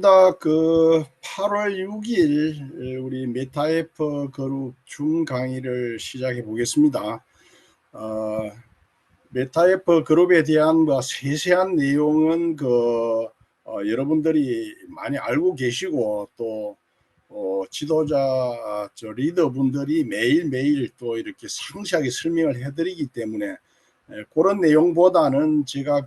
반갑습니다. 8월 6일 우리 메타에프 그룹 줌 강의를 시작해 보겠습니다. 메타에프 그룹에 대한 세세한 내용은 여러분들이 많이 알고 계시고 또 지도자 리더분들이 매일매일 또 이렇게 상세하게 설명을 해드리기 때문에 그런 내용보다는 제가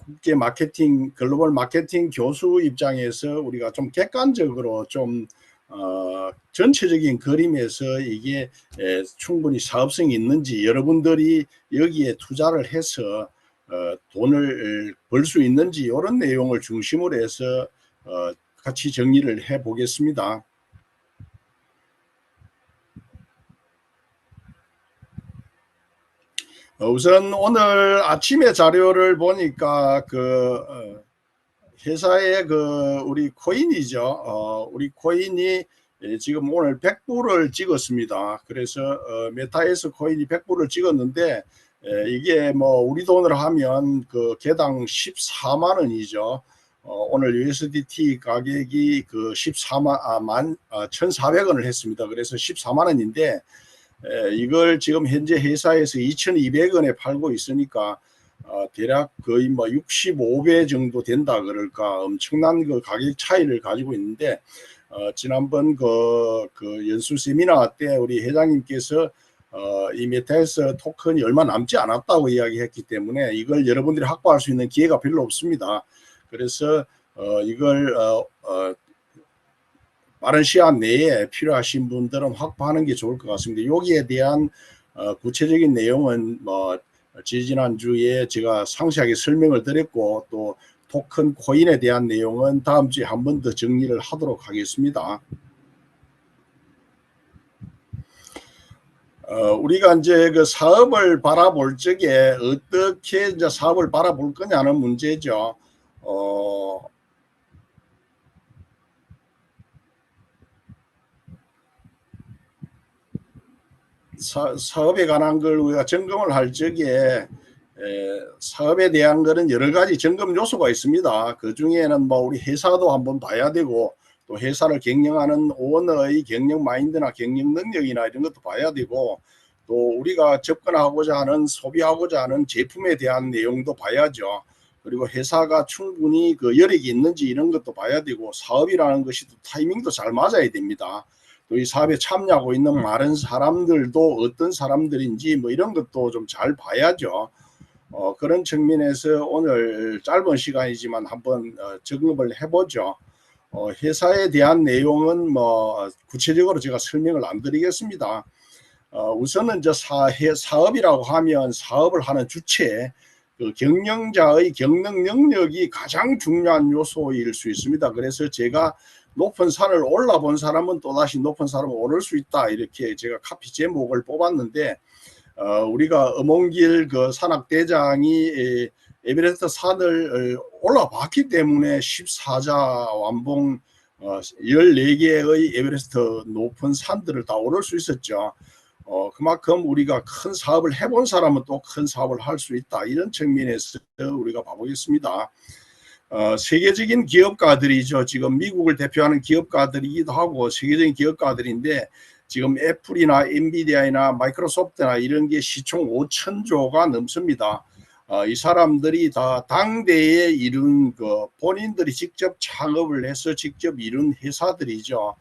국제 마케팅, 글로벌 마케팅 교수 입장에서 우리가 좀 객관적으로 좀 전체적인 그림에서 이게 충분히 사업성이 있는지, 여러분들이 여기에 투자를 해서 돈을 벌 수 있는지 이런 내용을 중심으로 해서 같이 정리를 해 보겠습니다. 우선 오늘 아침에 자료를 보니까 회사의 우리 코인이죠. 우리 코인이 지금 오늘 100불을 찍었습니다. 그래서 메타에서 코인이 100불을 찍었는데 이게 우리 돈으로 하면 개당 14만 원이죠. 오늘 USDT 가격이 1,400원을 했습니다. 그래서 14만 원인데 이걸 지금 현재 회사에서 2,200원에 팔고 있으니까 대략 거의 65배 정도 된다 그럴까 엄청난 가격 차이를 가지고 있는데 지난번 연수 세미나 때 우리 회장님께서 이 메타에서 토큰이 얼마 남지 않았다고 이야기했기 때문에 이걸 여러분들이 확보할 수 있는 기회가 별로 없습니다. 그래서 이걸 빠른 시간 내에 필요하신 분들은 확보하는 게 좋을 것 같습니다. 여기에 대한 구체적인 내용은 지지난주에 제가 상세하게 설명을 드렸고 또 토큰 코인에 대한 내용은 다음 주에 한 번 더 정리를 하도록 하겠습니다. 우리가 이제 사업을 바라볼 적에 어떻게 이제 사업을 바라볼 거냐는 문제죠. 사업에 관한 걸 우리가 점검을 할 적에 사업에 대한 거는 여러 가지 점검 요소가 있습니다. 그 중에는 우리 회사도 한번 봐야 되고 또 회사를 경영하는 오너의 경영 마인드나 경영 능력이나 이런 것도 봐야 되고 또 우리가 접근하고자 하는 소비하고자 하는 제품에 대한 내용도 봐야죠. 그리고 회사가 충분히 여력이 있는지 이런 것도 봐야 되고 사업이라는 것이 또 타이밍도 잘 맞아야 됩니다. 또 이 사업에 참여하고 있는 많은 사람들도 어떤 사람들인지 이런 것도 좀 잘 봐야죠. 그런 측면에서 오늘 짧은 시간이지만 한번 점검을 해보죠. 회사에 대한 내용은 구체적으로 제가 설명을 안 드리겠습니다. 우선은 이제 사업이라고 하면 사업을 하는 주체, 경영자의 경영 능력이 가장 중요한 요소일 수 있습니다. 그래서 제가 높은 산을 올라본 사람은 또다시 높은 산을 오를 수 있다 이렇게 제가 카피 제목을 뽑았는데 우리가 엄원길 산악대장이 에베레스트 산을 올라봤기 때문에 14자 완봉 14개의 에베레스트 높은 산들을 다 오를 수 있었죠. 그만큼 우리가 큰 사업을 해본 사람은 또 큰 사업을 할 수 있다. 이런 측면에서 우리가 봐보겠습니다. 세계적인 기업가들이죠. 지금 미국을 대표하는 기업가들이기도 하고 세계적인 기업가들인데 지금 애플이나 엔비디아나 마이크로소프트나 이런 게 시총 5,000조가 넘습니다. 이 사람들이 다 당대에 이룬 본인들이 직접 창업을 해서 직접 이룬 회사들이죠.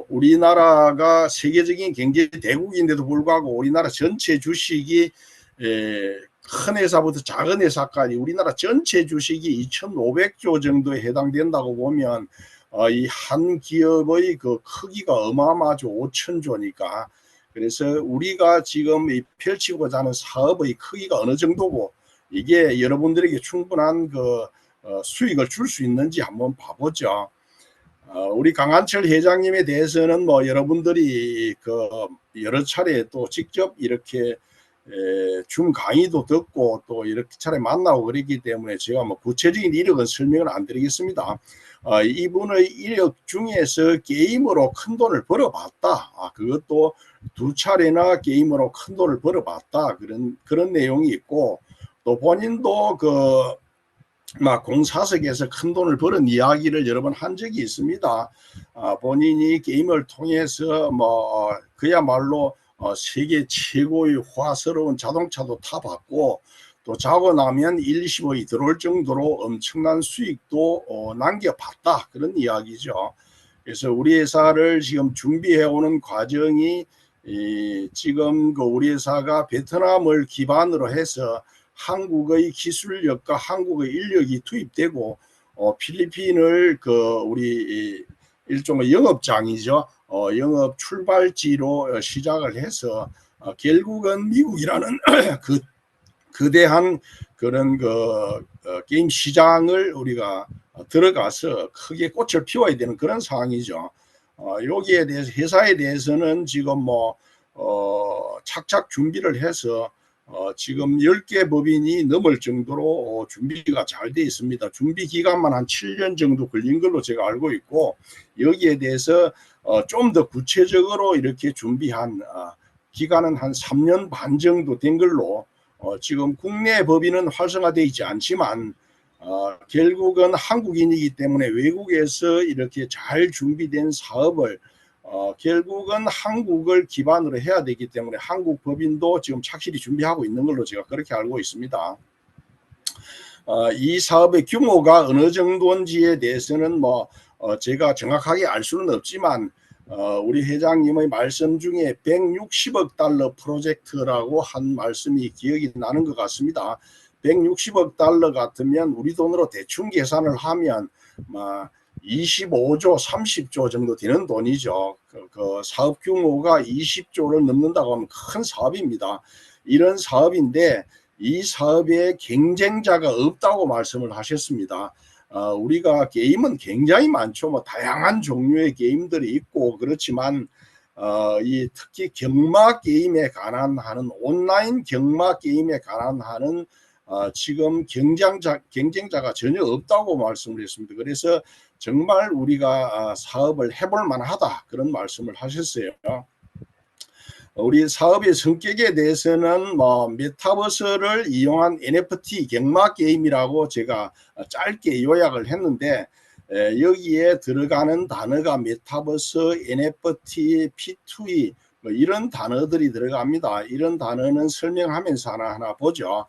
우리나라가 세계적인 경제 대국인데도 불구하고 우리나라 전체 주식이 큰 회사부터 작은 회사까지 우리나라 전체 주식이 2,500조 정도에 해당된다고 보면 이 한 기업의 크기가 어마어마하죠. 5,000조니까. 그래서 우리가 지금 펼치고자 하는 사업의 크기가 어느 정도고 이게 여러분들에게 충분한 수익을 줄 수 있는지 한번 봐보죠. 우리 강한철 회장님에 대해서는 여러분들이 여러 차례 또 직접 이렇게 줌 강의도 듣고 또 이렇게 차례 만나고 그랬기 때문에 제가 구체적인 이력은 설명을 안 드리겠습니다. 이분의 이력 중에서 게임으로 큰 돈을 벌어봤다. 그것도 2차례나 게임으로 큰 돈을 벌어봤다. 그런 내용이 있고 또 본인도 막 공사석에서 큰 돈을 버는 이야기를 여러 번 한 적이 있습니다. 본인이 게임을 통해서 뭐 그야말로 세계 최고의 화스러운 자동차도 타봤고 또 자고 나면 일시불이 들어올 정도로 엄청난 수익도 남겨봤다, 그런 이야기죠. 그래서 우리 회사를 지금 준비해오는 과정이 지금 그 우리 회사가 베트남을 기반으로 해서 한국의 기술력과 한국의 인력이 투입되고 필리핀을 그 우리 일종의 영업장이죠. 영업 출발지로 시작을 해서 결국은 미국이라는 그 거대한 그런 게임 시장을 우리가 들어가서 크게 꽃을 피워야 되는 그런 상황이죠. 여기에 대해서 회사에 대해서는 지금 뭐 착착 준비를 해서 지금 10개 법인이 넘을 정도로 준비가 잘 돼 있습니다. 준비 기간만 한 7년 정도 걸린 걸로 제가 알고 있고, 여기에 대해서 좀 더 구체적으로 이렇게 준비한 기간은 한 3년 반 정도 된 걸로, 지금 국내 법인은 활성화되어 있지 않지만 결국은 한국인이기 때문에 외국에서 이렇게 잘 준비된 사업을 결국은 한국을 기반으로 해야 되기 때문에 한국 법인도 지금 착실히 준비하고 있는 걸로 제가 그렇게 알고 있습니다. 이 사업의 규모가 어느 정도인지에 대해서는 뭐 제가 정확하게 알 수는 없지만 우리 회장님의 말씀 중에 160억 달러 프로젝트라고 한 말씀이 기억이 나는 것 같습니다. 160억 달러 같으면 우리 돈으로 대충 계산을 하면 25조, 30조 정도 되는 돈이죠. 그 사업 규모가 20조를 넘는다고 하면 큰 사업입니다. 이런 사업인데 이 사업에 경쟁자가 없다고 말씀을 하셨습니다. 우리가 게임은 굉장히 많죠. 뭐 다양한 종류의 게임들이 있고 그렇지만 이 특히 경마 게임에 관한 하는 온라인 경마 게임에 관한 하는 지금 경쟁자가 전혀 없다고 말씀을 했습니다. 그래서 정말 우리가 사업을 해볼 만하다, 그런 말씀을 하셨어요. 우리 사업의 성격에 대해서는 뭐 메타버스를 이용한 NFT 경마 게임이라고 제가 짧게 요약을 했는데, 여기에 들어가는 단어가 메타버스, NFT, P2E 뭐 이런 단어들이 들어갑니다. 이런 단어는 설명하면서 하나하나 보죠.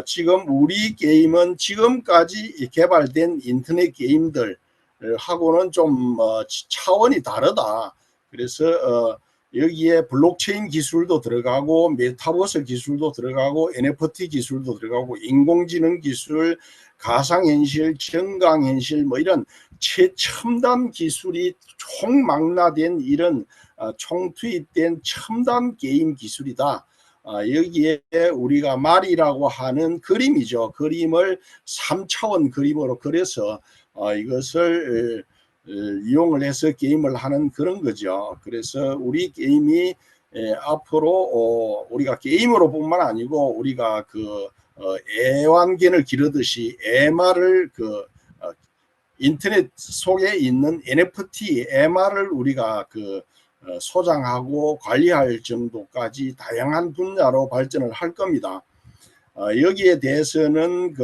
지금 우리 게임은 지금까지 개발된 인터넷 게임들 하고는 좀 차원이 다르다. 그래서 여기에 블록체인 기술도 들어가고 메타버스 기술도 들어가고 NFT 기술도 들어가고 인공지능 기술, 가상현실, 정강현실 뭐 이런 최첨단 기술이 총망라된 이런 총투입된 첨단 게임 기술이다. 여기에 우리가 말이라고 하는 그림이죠. 그림을 3차원 그림으로 그려서 이것을 이용을 해서 게임을 하는 그런 거죠. 그래서 우리 게임이 앞으로 우리가 게임으로 뿐만 아니고 우리가 그 애완견을 기르듯이 MR을 인터넷 속에 있는 NFT MR을 우리가 소장하고 관리할 정도까지 다양한 분야로 발전을 할 겁니다. 여기에 대해서는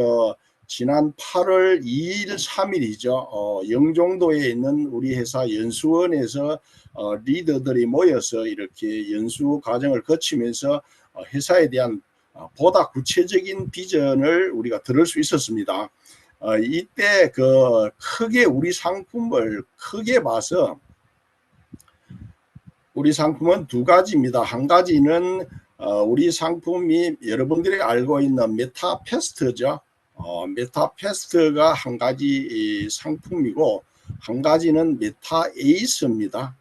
지난 8월 2일, 3일이죠. 영종도에 있는 우리 회사 연수원에서 리더들이 모여서 이렇게 연수 과정을 거치면서 회사에 대한 보다 구체적인 비전을 우리가 들을 수 있었습니다. 이때 크게 우리 상품을 크게 봐서 우리 상품은 두 가지입니다. 한 가지는 우리 상품이 여러분들이 알고 있는 메타퀘스트죠. 메타퀘스트가 한 가지 상품이고 한 가지는 메타에이스입니다.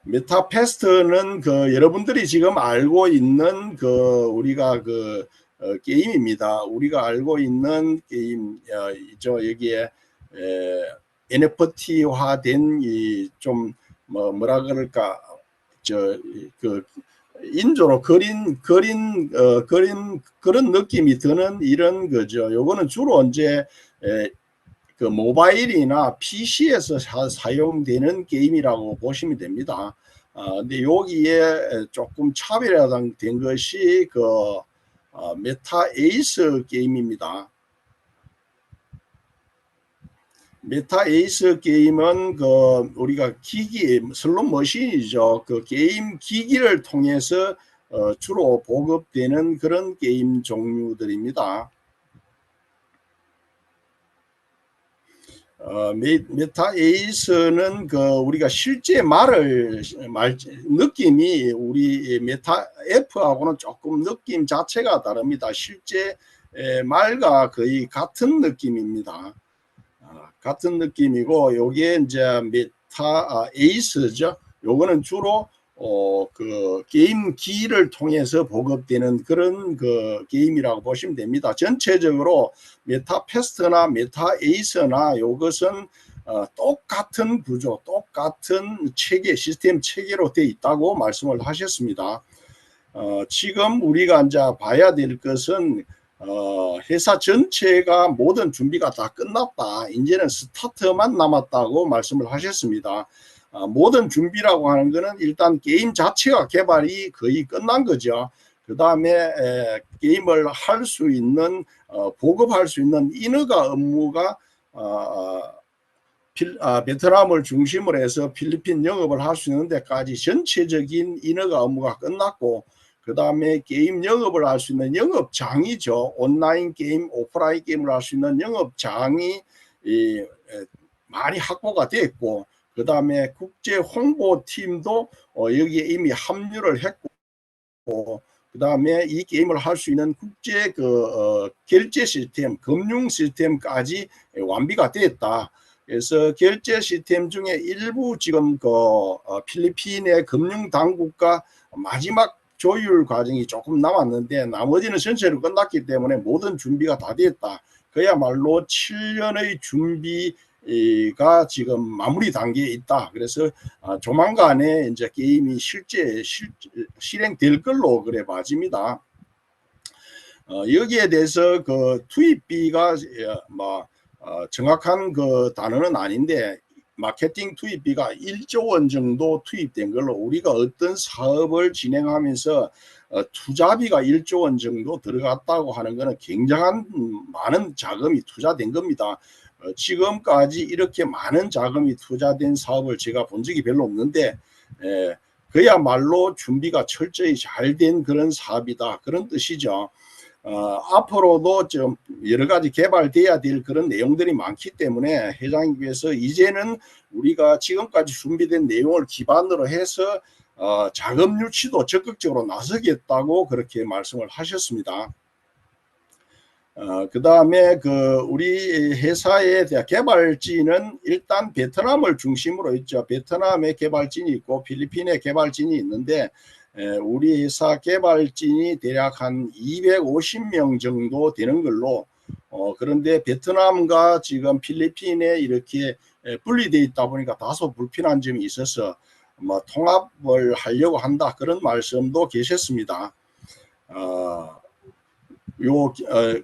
메타퀘스트는 여러분들이 지금 알고 있는 우리가 게임입니다. 우리가 알고 있는 게임 여기에 NFT화된 좀 뭐라 그럴까 인조로 그린 그런 느낌이 드는 이런 거죠. 요거는 주로 이제 모바일이나 PC에서 사용되는 게임이라고 보시면 됩니다. 근데 여기에 조금 차별화된 것이 그 메타 에이스 게임입니다. 메타 에이스 게임은 그 우리가 기기 슬롯 머신이죠. 그 게임 기기를 통해서 주로 보급되는 그런 게임 종류들입니다. 메타 에이스는 그 우리가 실제 느낌이 우리 메타 F하고는 조금 느낌 자체가 다릅니다. 실제 말과 거의 같은 느낌입니다. 같은 느낌이고, 요게 이제 메타 에이스죠. 요거는 주로 그 게임기를 통해서 보급되는 그런 그 게임이라고 보시면 됩니다. 전체적으로 메타 패스트나 메타 에이스나 요것은 똑같은 구조, 똑같은 체계, 시스템 체계로 되어 있다고 말씀을 하셨습니다. 지금 우리가 이제 봐야 될 것은 회사 전체가 모든 준비가 다 끝났다. 이제는 스타트만 남았다고 말씀을 하셨습니다. 모든 준비라고 하는 것은 일단 게임 자체가 개발이 거의 끝난 거죠. 그 다음에 게임을 할 수 있는 보급할 수 있는 인허가 업무가 베트남을 중심으로 해서 필리핀 영업을 할 수 있는 데까지 전체적인 인허가 업무가 끝났고, 그 다음에 게임 영업을 할 수 있는 영업장이죠. 온라인 게임, 오프라인 게임을 할 수 있는 영업장이 많이 확보가 됐고, 그 다음에 국제 홍보팀도 여기에 이미 합류를 했고, 그 다음에 이 게임을 할 수 있는 국제 결제 시스템, 금융 시스템까지 완비가 됐다. 그래서 결제 시스템 중에 일부 지금 필리핀의 금융 당국과 마지막 조율 과정이 조금 남았는데, 나머지는 전체로 끝났기 때문에 모든 준비가 다 됐다. 그야말로 7년의 준비가 지금 마무리 단계에 있다. 그래서 조만간에 이제 게임이 실행될 걸로 그래 봐집니다. 여기에 대해서 그 투입비가 정확한 그 단어는 아닌데, 마케팅 투입비가 1조 원 정도 투입된 걸로, 우리가 어떤 사업을 진행하면서 투자비가 1조 원 정도 들어갔다고 하는 것은 굉장한 많은 자금이 투자된 겁니다. 지금까지 이렇게 많은 자금이 투자된 사업을 제가 본 적이 별로 없는데, 그야말로 준비가 철저히 잘 된 그런 사업이다, 그런 뜻이죠. 앞으로도 좀 여러 가지 개발돼야 될 그런 내용들이 많기 때문에 회장님께서 이제는 우리가 지금까지 준비된 내용을 기반으로 해서 자금 유치도 적극적으로 나서겠다고 그렇게 말씀을 하셨습니다. 그 다음에 우리 회사의 개발진은 일단 베트남을 중심으로 있죠. 베트남에 개발진이 있고 필리핀에 개발진이 있는데, 우리 회사 개발진이 대략 한 250명 정도 되는 걸로, 그런데 베트남과 지금 필리핀에 이렇게 분리되어 있다 보니까 다소 불편한 점이 있어서 통합을 하려고 한다, 그런 말씀도 계셨습니다.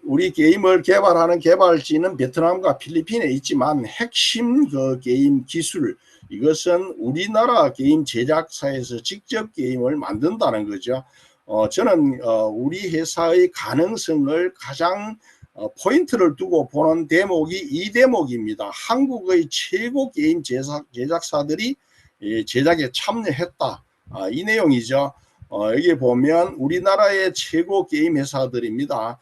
우리 게임을 개발하는 개발진은 베트남과 필리핀에 있지만 핵심 게임 기술, 이것은 우리나라 게임 제작사에서 직접 게임을 만든다는 거죠. 저는 우리 회사의 가능성을 가장 포인트를 두고 보는 대목이 이 대목입니다. 한국의 최고 게임 제작사들이 제작에 참여했다, 이 내용이죠. 여기 보면 우리나라의 최고 게임 회사들입니다.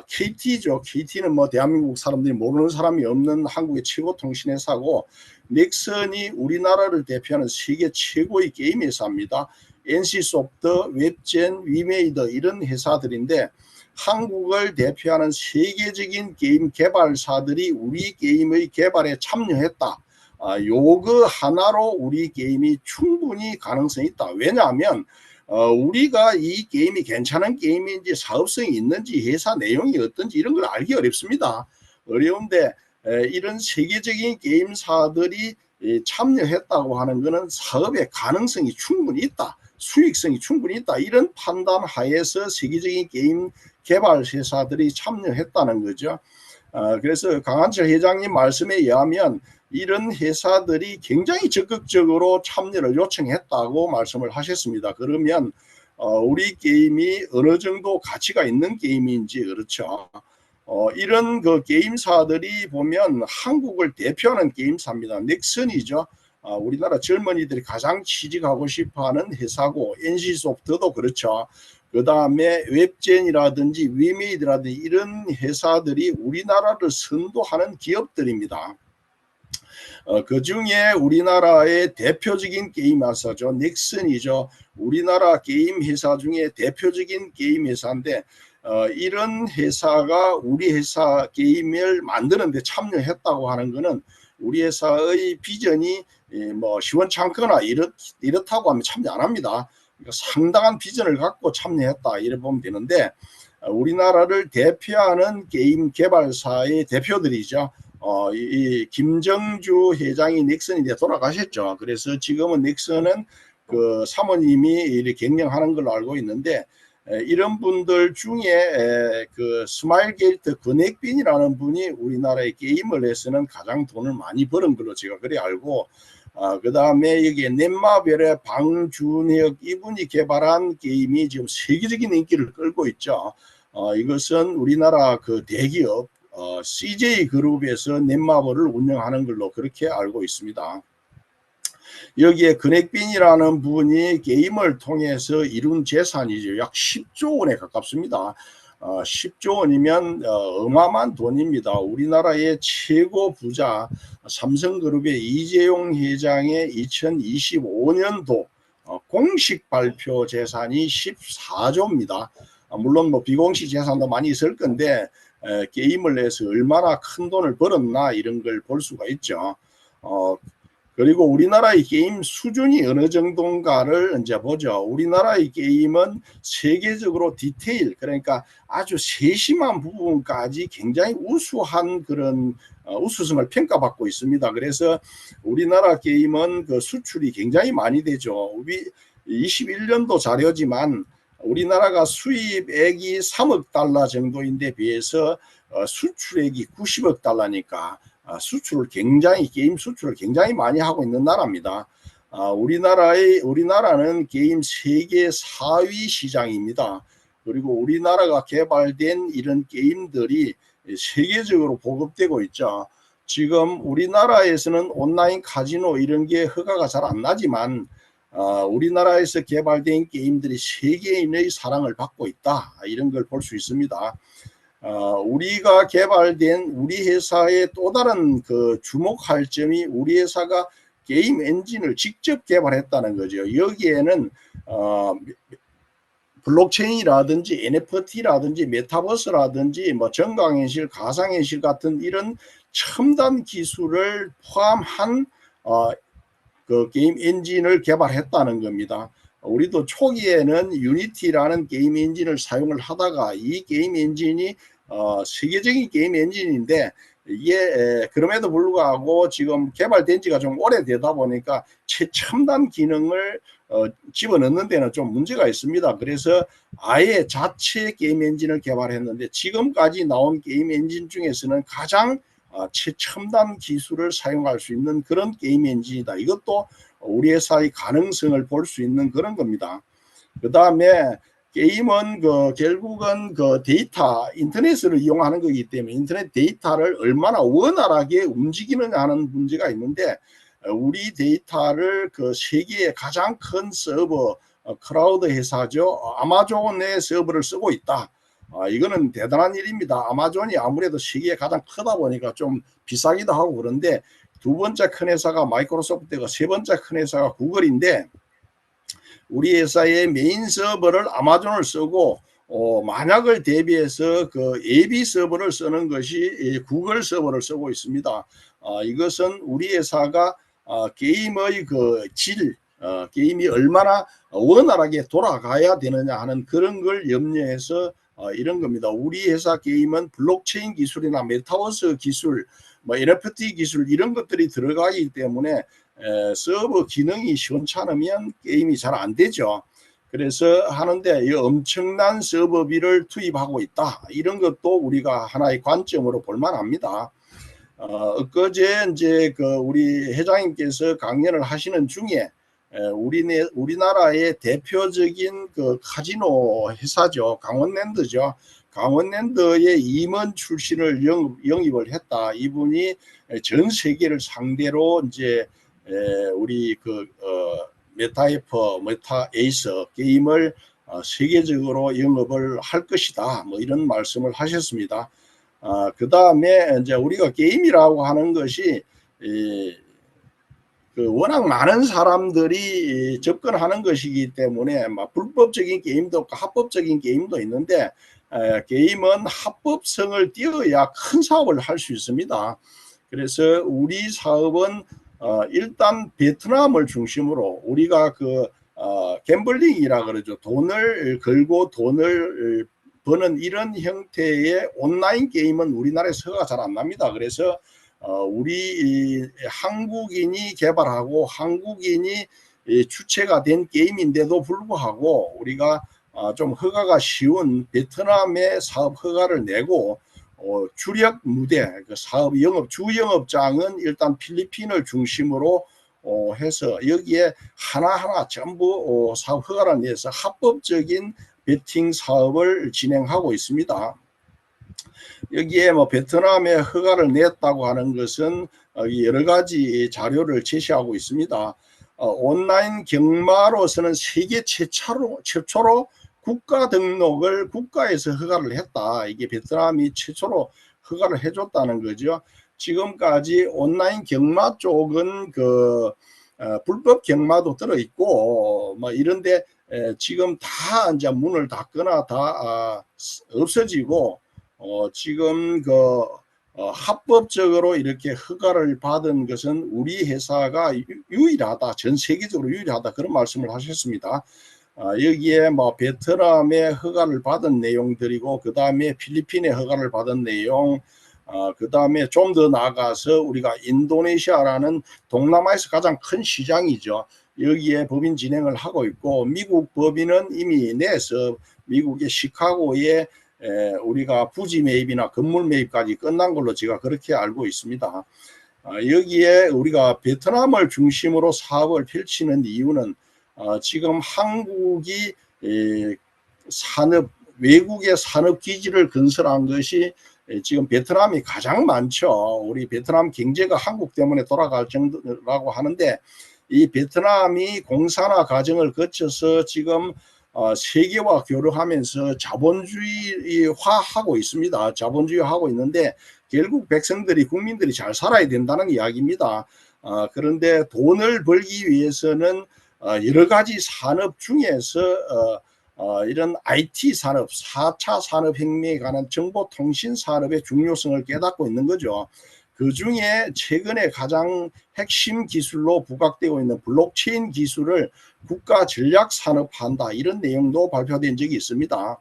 KT죠. KT는 대한민국 사람들이 모르는 사람이 없는 한국의 최고 통신 회사고, 넥슨이 우리나라를 대표하는 세계 최고의 게임 회사입니다. NC소프트, 웹젠, 위메이더, 이런 회사들인데, 한국을 대표하는 세계적인 게임 개발사들이 우리 게임의 개발에 참여했다. 요거 하나로 우리 게임이 충분히 가능성이 있다. 왜냐하면 우리가 이 게임이 괜찮은 게임인지 사업성이 있는지 회사 내용이 어떤지 이런 걸 알기 어렵습니다. 어려운데 이런 세계적인 게임사들이 참여했다고 하는 것은 사업의 가능성이 충분히 있다, 수익성이 충분히 있다, 이런 판단 하에서 세계적인 게임 개발 회사들이 참여했다는 거죠. 그래서 강한철 회장님 말씀에 의하면 이런 회사들이 굉장히 적극적으로 참여를 요청했다고 말씀을 하셨습니다. 그러면 우리 게임이 어느 정도 가치가 있는 게임인지, 그렇죠. 이런 그 게임사들이 보면 한국을 대표하는 게임사입니다. 넥슨이죠. 우리나라 젊은이들이 가장 취직하고 싶어하는 회사고, NC소프트도 그렇죠. 그 다음에 웹젠이라든지 위메이드라든지 이런 회사들이 우리나라를 선도하는 기업들입니다. 그 중에 우리나라의 대표적인 게임 회사죠. 넥슨이죠. 우리나라 게임 회사 중에 대표적인 게임 회사인데 이런 회사가 우리 회사 게임을 만드는 데 참여했다고 하는 것은 우리 회사의 비전이 뭐 시원찮거나 이렇다고 하면 참여 안 합니다. 그러니까 상당한 비전을 갖고 참여했다 이래 보면 되는데, 우리나라를 대표하는 게임 개발사의 대표들이죠. 이 김정주 회장이 넥슨이 돌아가셨죠. 그래서 지금은 넥슨은 그 사모님이 이렇게 경영하는 걸로 알고 있는데, 이런 분들 중에 그 스마일게이트 권액빈이라는 분이 우리나라의 게임을 해서는 가장 돈을 많이 버는 걸로 제가 그래 알고, 그 다음에 여기 넷마벨의 방준혁 이분이 개발한 게임이 지금 세계적인 인기를 끌고 있죠. 이것은 우리나라 그 대기업 CJ 그룹에서 넷마블을 운영하는 걸로 그렇게 알고 있습니다. 여기에 근액빈이라는 분이 게임을 통해서 이룬 재산이죠. 약 10조 원에 가깝습니다. 10조 원이면 어마어마한 돈입니다. 우리나라의 최고 부자 삼성그룹의 이재용 회장의 2025년도 공식 발표 재산이 14조입니다. 물론 뭐 비공식 재산도 많이 있을 건데 게임을 해서 얼마나 큰 돈을 벌었나 이런 걸 볼 수가 있죠. 그리고 우리나라의 게임 수준이 어느 정도인가를 이제 보죠. 우리나라의 게임은 세계적으로 디테일, 그러니까 아주 세심한 부분까지 굉장히 우수한 그런 우수성을 평가받고 있습니다. 그래서 우리나라 게임은 그 수출이 굉장히 많이 되죠. 우리 21년도 자료지만 우리나라가 수입액이 3억 달러 정도인데 비해서 수출액이 90억 달러니까 수출을 굉장히 게임 수출을 굉장히 많이 하고 있는 나라입니다. 우리나라는 게임 세계 4위 시장입니다. 그리고 우리나라가 개발된 이런 게임들이 세계적으로 보급되고 있죠. 지금 우리나라에서는 온라인 카지노 이런 게 허가가 잘 안 나지만 우리나라에서 개발된 게임들이 세계인의 사랑을 받고 있다 이런 걸 볼 수 있습니다. 우리가 개발된 우리 회사의 또 다른 그 주목할 점이 우리 회사가 게임 엔진을 직접 개발했다는 거죠. 여기에는 블록체인이라든지 NFT라든지 메타버스라든지 뭐 정강현실, 가상현실 같은 이런 첨단 기술을 포함한 그 게임 엔진을 개발했다는 겁니다. 우리도 초기에는 유니티라는 게임 엔진을 사용을 하다가 이 게임 엔진이 세계적인 게임 엔진인데 이게 그럼에도 불구하고 지금 개발된 지가 좀 오래되다 보니까 최첨단 기능을 집어넣는 데는 좀 문제가 있습니다. 그래서 아예 자체 게임 엔진을 개발했는데 지금까지 나온 게임 엔진 중에서는 가장 최첨단 기술을 사용할 수 있는 그런 게임 엔진이다. 이것도 우리 회사의 가능성을 볼 수 있는 그런 겁니다. 그 다음에 게임은 결국은 데이터, 인터넷을 이용하는 거기 때문에 인터넷 데이터를 얼마나 원활하게 움직이느냐 하는 문제가 있는데, 우리 데이터를 세계의 가장 큰 서버, 클라우드 회사죠. 아마존의 서버를 쓰고 있다. 이거는 대단한 일입니다. 아마존이 아무래도 세계에 가장 크다 보니까 좀 비싸기도 하고 그런데, 두 번째 큰 회사가 마이크로소프트고 세 번째 큰 회사가 구글인데, 우리 회사의 메인 서버를 아마존을 쓰고 만약을 대비해서 그 예비 서버를 쓰는 것이 구글 서버를 쓰고 있습니다. 이것은 우리 회사가 게임의 그 질, 게임이 얼마나 원활하게 돌아가야 되느냐 하는 그런 걸 염려해서 이런 겁니다. 우리 회사 게임은 블록체인 기술이나 메타버스 기술, 뭐 NFT 기술 이런 것들이 들어가기 때문에 서버 기능이 시원찮으면 게임이 잘 안 되죠. 그래서 하는데 이 엄청난 서버비를 투입하고 있다. 이런 것도 우리가 하나의 관점으로 볼 만합니다. 엊그제 이제 그 우리 회장님께서 강연을 하시는 중에 우리나라의 대표적인 그 카지노 회사죠. 강원랜드죠. 강원랜드의 임원 출신을 영입을 했다. 이분이 전 세계를 상대로 이제 우리 그 메타에이퍼, 메타에이스 게임을 세계적으로 영업을 할 것이다. 뭐 이런 말씀을 하셨습니다. 그 다음에 이제 우리가 게임이라고 하는 것이 그 워낙 많은 사람들이 접근하는 것이기 때문에 막 불법적인 게임도 없고 합법적인 게임도 있는데 게임은 합법성을 띄어야 큰 사업을 할 수 있습니다. 그래서 우리 사업은 일단 베트남을 중심으로 우리가 그 갬블링이라 그러죠. 돈을 걸고 돈을 버는 이런 형태의 온라인 게임은 우리나라에서 허가가 잘 안 납니다. 그래서 우리 한국인이 개발하고 한국인이 주체가 된 게임인데도 불구하고 우리가 좀 허가가 쉬운 베트남의 사업 허가를 내고 주력 무대 그 사업 영업 주 영업장은 일단 필리핀을 중심으로 해서 여기에 하나하나 전부 사업 허가를 내서 합법적인 베팅 사업을 진행하고 있습니다. 여기에 뭐 베트남에 허가를 냈다고 하는 것은 여러 가지 자료를 제시하고 있습니다. 온라인 경마로서는 세계 최초로 국가 등록을 국가에서 허가를 했다. 이게 베트남이 최초로 허가를 해줬다는 거죠. 지금까지 온라인 경마 쪽은 그 불법 경마도 들어있고 뭐 이런데 지금 다 이제 문을 닫거나 다 없어지고 지금 그 합법적으로 이렇게 허가를 받은 것은 우리 회사가 유일하다, 전 세계적으로 유일하다 그런 말씀을 하셨습니다. 여기에 뭐 베트남의 허가를 받은 내용들이고 그 다음에 필리핀의 허가를 받은 내용, 그 다음에 좀 더 나아가서 우리가 인도네시아라는 동남아에서 가장 큰 시장이죠. 여기에 법인 진행을 하고 있고 미국 법인은 이미 내서 미국의 시카고에 우리가 부지 매입이나 건물 매입까지 끝난 걸로 제가 그렇게 알고 있습니다. 여기에 우리가 베트남을 중심으로 사업을 펼치는 이유는 지금 한국이 외국의 산업 기지를 건설한 것이 지금 베트남이 가장 많죠. 우리 베트남 경제가 한국 때문에 돌아갈 정도라고 하는데 이 베트남이 공산화 과정을 거쳐서 지금 세계와 교류하면서 자본주의화하고 있습니다. 자본주의하고 있는데 결국 백성들이 국민들이 잘 살아야 된다는 이야기입니다. 그런데 돈을 벌기 위해서는 여러 가지 산업 중에서 이런 IT 산업, 4차 산업혁명에 관한 정보통신 산업의 중요성을 깨닫고 있는 거죠. 그 중에 최근에 가장 핵심 기술로 부각되고 있는 블록체인 기술을 국가 전략 산업화한다. 이런 내용도 발표된 적이 있습니다.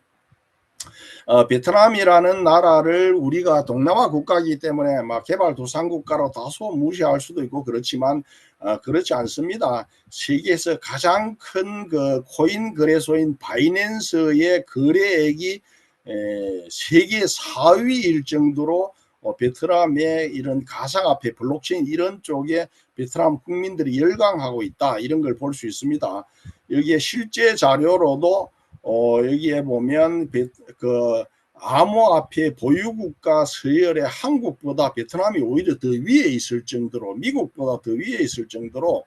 베트남이라는 나라를 우리가 동남아 국가이기 때문에 막 개발도상국가로 다소 무시할 수도 있고 그렇지만 그렇지 않습니다. 세계에서 가장 큰 그 코인 거래소인 바이낸스의 거래액이 세계 4위일 정도로 베트남의 이런 가상화폐 블록체인 이런 쪽에 베트남 국민들이 열광하고 있다. 이런 걸 볼 수 있습니다. 여기에 실제 자료로도 여기에 보면 그 암호화폐 보유국가 서열에 한국보다 베트남이 오히려 더 위에 있을 정도로 미국보다 더 위에 있을 정도로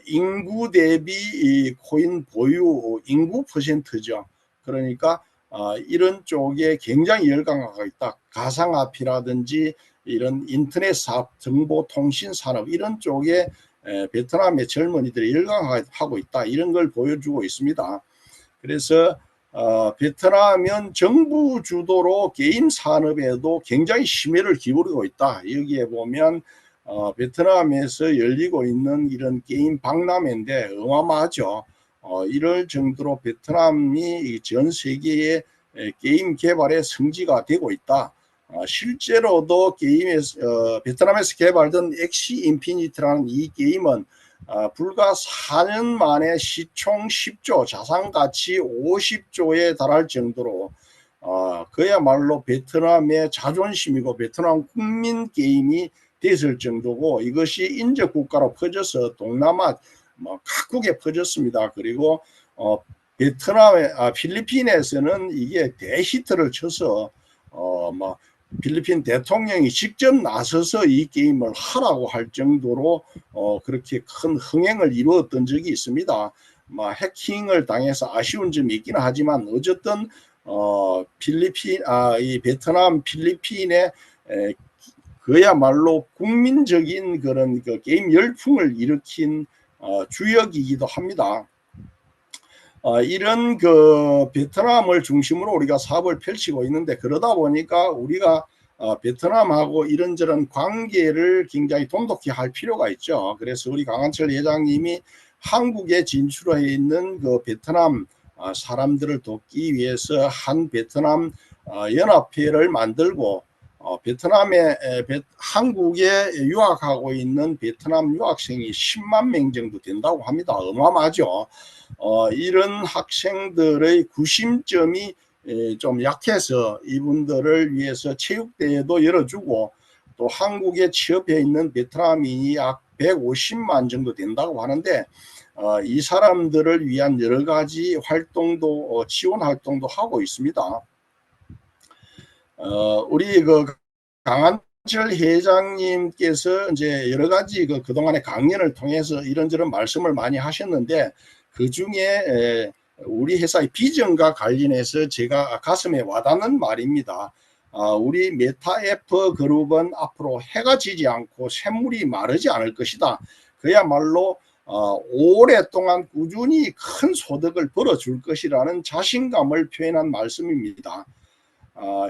인구 대비 코인 보유 인구 퍼센트죠. 그러니까 이런 쪽에 굉장히 열광하고 있다. 가상화폐라든지 이런 인터넷 사업, 정보통신 산업 이런 쪽에 베트남의 젊은이들이 열광하고 있다. 이런 걸 보여주고 있습니다. 그래서 베트남은 정부 주도로 게임 산업에도 굉장히 심혈을 기울이고 있다. 여기에 보면 베트남에서 열리고 있는 이런 게임 박람회인데 어마어마하죠. 이럴 정도로 베트남이 전 세계의 게임 개발의 성지가 되고 있다. 실제로도 게임에서 베트남에서 개발된 엑시 인피니트라는 이 게임은 불과 4년 만에 시총 10조, 자산가치 50조에 달할 정도로 그야말로 베트남의 자존심이고 베트남 국민 게임이 됐을 정도고, 이것이 인접 국가로 퍼져서 동남아 각국에 퍼졌습니다. 그리고 베트남의 필리핀에서는 이게 대히트를 쳐서 필리핀 대통령이 직접 나서서 이 게임을 하라고 할 정도로 그렇게 큰 흥행을 이루었던 적이 있습니다. 해킹을 당해서 아쉬운 점이 있긴 하지만 어쨌든 이 베트남 필리핀의 그야말로 국민적인 그런 그 게임 열풍을 일으킨 주역이기도 합니다. 이런 그 베트남을 중심으로 우리가 사업을 펼치고 있는데, 그러다 보니까 우리가 베트남하고 이런저런 관계를 굉장히 돈독히 할 필요가 있죠. 그래서 우리 강한철 회장님이 한국에 진출해 있는 그 베트남 사람들을 돕기 위해서 한 베트남 연합회를 만들고, 한국에 유학하고 있는 베트남 유학생이 10만 명 정도 된다고 합니다. 어마어마하죠. 이런 학생들의 구심점이 좀 약해서 이분들을 위해서 체육대회도 열어주고, 또 한국에 취업해 있는 베트남인이 약 150만 정도 된다고 하는데, 이 사람들을 위한 여러 가지 활동도 지원 활동도 하고 있습니다. 우리 그 강한철 회장님께서 이제 여러 가지 그동안의 강연을 통해서 이런저런 말씀을 많이 하셨는데, 그 중에 우리 회사의 비전과 관련해서 제가 가슴에 와닿는 말입니다. 우리 메타F 그룹은 앞으로 해가 지지 않고 샘물이 마르지 않을 것이다. 그야말로 오랫동안 꾸준히 큰 소득을 벌어줄 것이라는 자신감을 표현한 말씀입니다.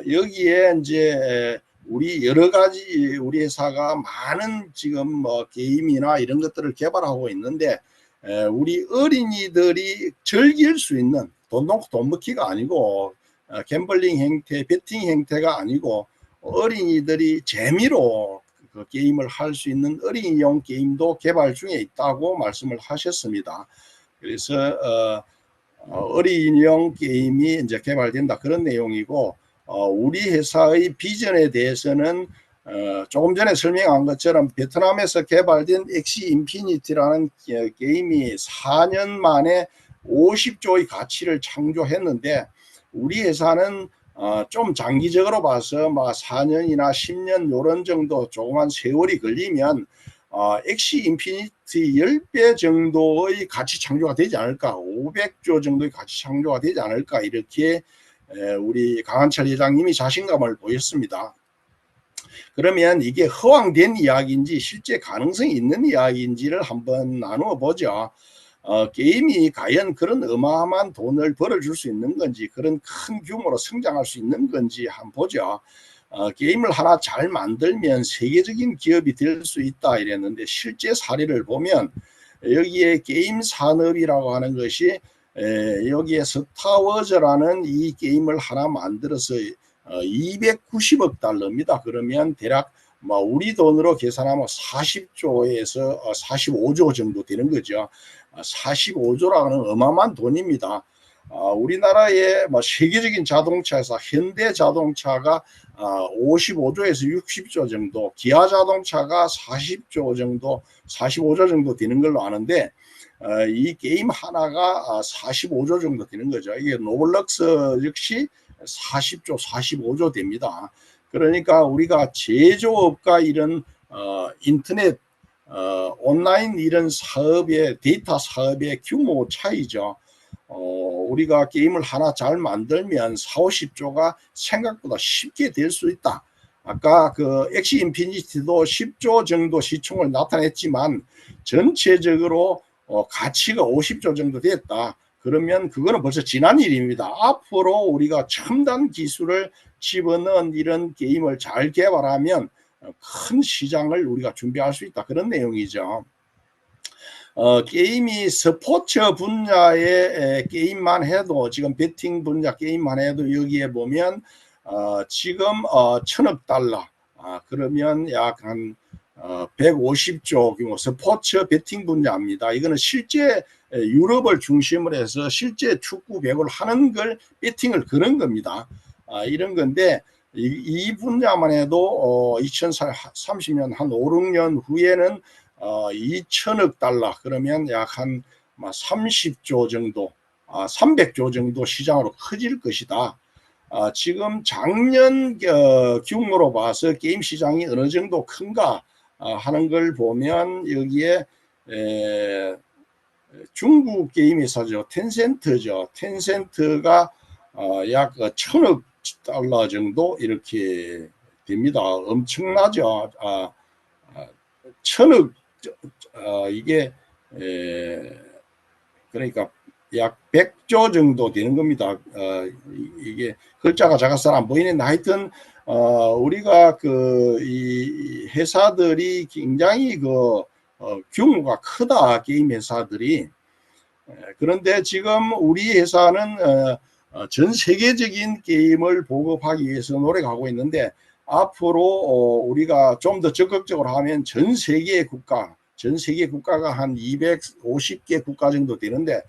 여기에 이제 우리 여러 가지 우리 회사가 많은 지금 게임이나 이런 것들을 개발하고 있는데, 우리 어린이들이 즐길 수 있는, 돈 놓고 돈 먹기가 아니고 갬블링 행태, 베팅 행태가 아니고 어린이들이 재미로 그 게임을 할 수 있는 어린이용 게임도 개발 중에 있다고 말씀을 하셨습니다. 그래서 어린이용 게임이 이제 개발된다, 그런 내용이고, 우리 회사의 비전에 대해서는 조금 전에 설명한 것처럼 베트남에서 개발된 엑시 인피니티라는 게임이 4년 만에 50조의 가치를 창조했는데, 우리 회사는 좀 장기적으로 봐서 4년이나 10년 이런 정도 조그만 세월이 걸리면 엑시 인피니티 10배 정도의 가치 창조가 되지 않을까, 500조 정도의 가치 창조가 되지 않을까, 이렇게 우리 강한철 회장님이 자신감을 보였습니다. 그러면 이게 허황된 이야기인지 실제 가능성이 있는 이야기인지를 한번 나누어 보죠. 게임이 과연 그런 어마어마한 돈을 벌어줄 수 있는 건지, 그런 큰 규모로 성장할 수 있는 건지 한번 보죠. 게임을 하나 잘 만들면 세계적인 기업이 될 수 있다 이랬는데, 실제 사례를 보면 여기에 게임 산업이라고 하는 것이 여기에 스타워즈라는 이 게임을 하나 만들어서 290억 달러입니다. 그러면 대략 우리 돈으로 계산하면 40조에서 45조 정도 되는 거죠. 45조라는 어마어마한 돈입니다. 우리나라의 세계적인 자동차에서 현대 자동차가 55조에서 60조 정도, 기아 자동차가 40조 정도, 45조 정도 되는 걸로 아는데, 이 게임 하나가 45조 정도 되는 거죠. 이게 노블럭스 역시 40조, 45조 됩니다. 그러니까 우리가 제조업과 이런 인터넷 온라인 이런 사업의, 데이터 사업의 규모 차이죠. 우리가 게임을 하나 잘 만들면 4, 50조가 생각보다 쉽게 될 수 있다. 아까 그 엑시 인피니티도 10조 정도 시총을 나타냈지만 전체적으로 가치가 50조 정도 됐다. 그러면 그거는 벌써 지난 일입니다. 앞으로 우리가 첨단 기술을 집어넣은 이런 게임을 잘 개발하면 큰 시장을 우리가 준비할 수 있다, 그런 내용이죠. 게임이 스포츠 분야의 게임만 해도, 지금 베팅 분야 게임만 해도 여기에 보면 지금 1,000억 달러, 그러면 약 한 150조 규모 스포츠 베팅 분야입니다. 이거는 실제 유럽을 중심으로 해서 실제 축구 배구를 하는 걸 베팅을 그런 겁니다. 이런 건데 이 분야만 해도 2030년 한 5, 6년 후에는 2천억 달러 그러면 약 한 30조 정도 300조 정도 시장으로 커질 것이다. 지금 작년 규모로 봐서 게임 시장이 어느 정도 큰가 하는 걸 보면 여기에 중국 게임 회사죠. 텐센트죠. 텐센트가 약 1,000억 달러 정도 이렇게 됩니다. 엄청나죠. 1,000억 이게 그러니까 약 100조 정도 되는 겁니다. 이게 글자가 작아서 안 보이는데 하여튼 우리가 이 회사들이 굉장히 규모가 크다 게임 회사들이. 그런데 지금 우리 회사는 전 세계적인 게임을 보급하기 위해서 노력하고 있는데 앞으로 우리가 좀 더 적극적으로 하면 전 세계 국가가 한 250개 국가 정도 되는데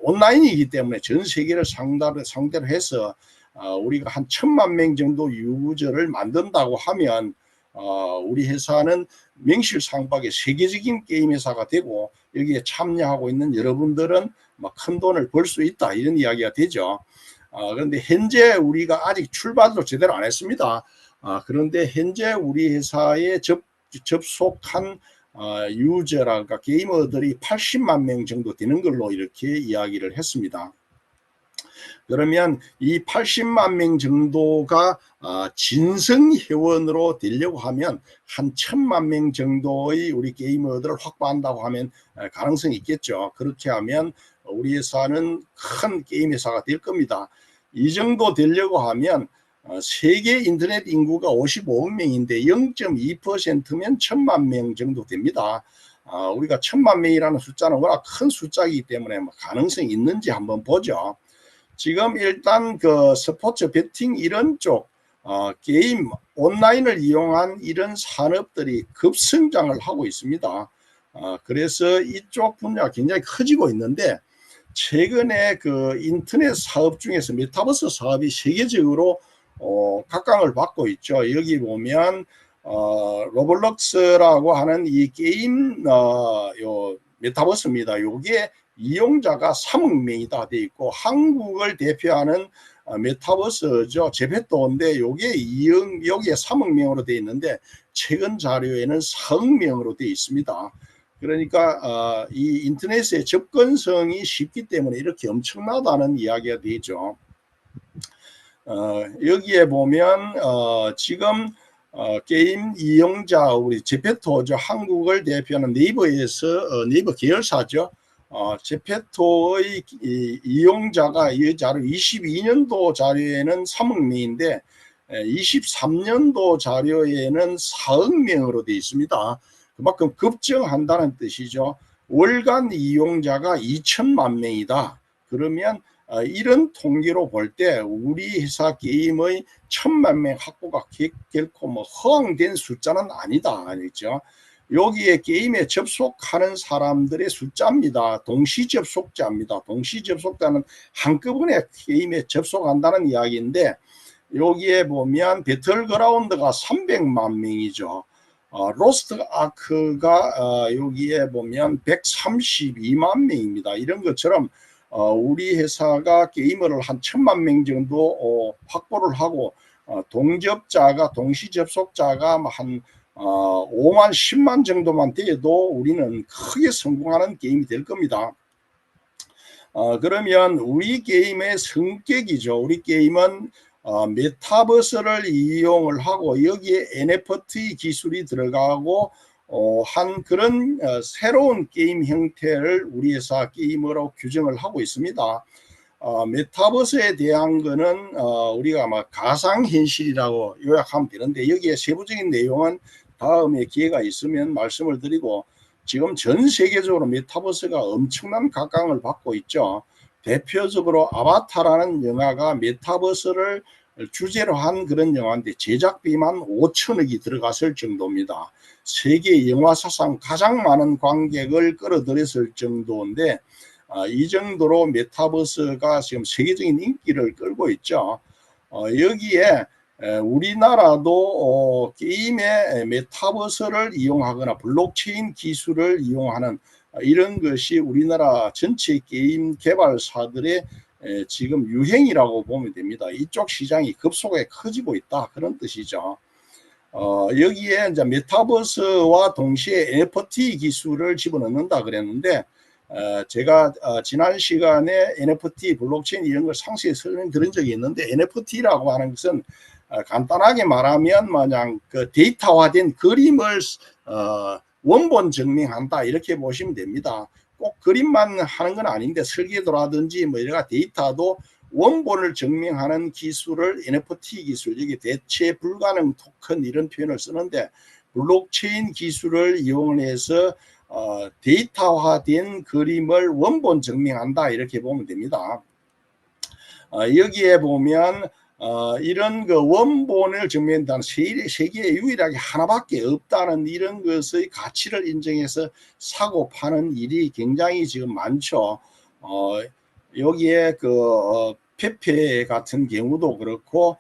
온라인이기 때문에 전 세계를 상대로 해서 우리가 한 1,000만 명 정도 유저를 만든다고 하면 우리 회사는 명실상부하게 세계적인 게임 회사가 되고 여기에 참여하고 있는 여러분들은 큰 돈을 벌 수 있다 이런 이야기가 되죠. 그런데 현재 우리가 아직 출발도 제대로 안 했습니다. 그런데 현재 우리 회사에 접속한 유저랄까 게이머들이 80만 명 정도 되는 걸로 이렇게 이야기를 했습니다. 그러면 이 80만 명 정도가 진성 회원으로 되려고 하면 한 1,000만 명 정도의 우리 게이머들을 확보한다고 하면 가능성이 있겠죠. 그렇게 하면 우리 회사는 큰 게임 회사가 될 겁니다. 이 정도 되려고 하면 세계 인터넷 인구가 55억 명인데 0.2%면 1,000만 명 정도 됩니다. 우리가 1,000만 명이라는 숫자는 워낙 큰 숫자이기 때문에 가능성이 있는지 한번 보죠. 지금 일단 스포츠 베팅 이런 쪽 게임 온라인을 이용한 이런 산업들이 급성장을 하고 있습니다. 그래서 이쪽 분야가 굉장히 커지고 있는데 최근에 인터넷 사업 중에서 메타버스 사업이 세계적으로 각광을 받고 있죠. 여기 보면 로블록스라고 하는 이 게임 요 메타버스입니다. 요게 이용자가 3억 명이 다 돼 있고 한국을 대표하는 메타버스죠. 제페토인데 요게 여기에 3억 명으로 돼 있는데 최근 자료에는 4억 명으로 돼 있습니다. 그러니까 이 인터넷의 접근성이 쉽기 때문에 이렇게 엄청나다는 이야기가 되죠. 여기에 보면 지금 게임 이용자 우리 제페토죠. 한국을 대표하는 네이버에서 네이버 계열사죠. 제페토의 이용자가 이 자료 22년도 자료에는 3억 명인데 23년도 자료에는 4억 명으로 되어 있습니다. 그만큼 급증한다는 뜻이죠. 월간 이용자가 2천만 명이다. 그러면 이런 통계로 볼 때 우리 회사 게임의 1,000만 명 확보가 결코 허황된 숫자는 아니다. 아니죠. 여기에 게임에 접속하는 사람들의 숫자입니다. 동시 접속자입니다. 동시 접속자는 한꺼번에 게임에 접속한다는 이야기인데 여기에 보면 배틀그라운드가 300만 명이죠. 로스트 아크가 여기에 보면 132만 명입니다. 이런 것처럼 우리 회사가 게이머를 한 1,000만 명 정도 확보를 하고 동접자가 동시 접속자가 한 5만 10만 정도만 돼도 우리는 크게 성공하는 게임이 될 겁니다. 그러면 우리 게임의 성격이죠. 우리 게임은 메타버스를 이용을 하고 여기에 NFT 기술이 들어가고 한 그런 새로운 게임 형태를 우리 회사 게임으로 규정을 하고 있습니다. 메타버스에 대한 거는 우리가 가상현실이라고 요약하면 되는데 여기에 세부적인 내용은 다음에 기회가 있으면 말씀을 드리고 지금 전 세계적으로 메타버스가 엄청난 각광을 받고 있죠. 대표적으로 아바타라는 영화가 메타버스를 주제로 한 그런 영화인데 제작비만 5천억이 들어갔을 정도입니다. 세계 영화 사상 가장 많은 관객을 끌어들였을 정도인데 이 정도로 메타버스가 지금 세계적인 인기를 끌고 있죠. 여기에 우리나라도 게임의 메타버스를 이용하거나 블록체인 기술을 이용하는 이런 것이 우리나라 전체 게임 개발사들의 지금 유행이라고 보면 됩니다. 이쪽 시장이 급속하게 커지고 있다 그런 뜻이죠. 여기에 이제 메타버스와 동시에 NFT 기술을 집어넣는다 그랬는데 제가 지난 시간에 NFT 블록체인 이런 걸 상세히 설명드린 적이 있는데 NFT라고 하는 것은 간단하게 말하면 마냥 그 데이터화된 그림을 원본 증명한다 이렇게 보시면 됩니다. 꼭 그림만 하는 건 아닌데 설계도라든지 뭐 여러 데이터도 원본을 증명하는 기술을 NFT 기술, 여기 대체 불가능 토큰 이런 표현을 쓰는데 블록체인 기술을 이용해서 데이터화된 그림을 원본 증명한다 이렇게 보면 됩니다. 여기에 보면 이런 그 원본을 증명한다는 세계에 유일하게 하나밖에 없다는 이런 것의 가치를 인정해서 사고 파는 일이 굉장히 지금 많죠. 여기에 그 페페 같은 경우도 그렇고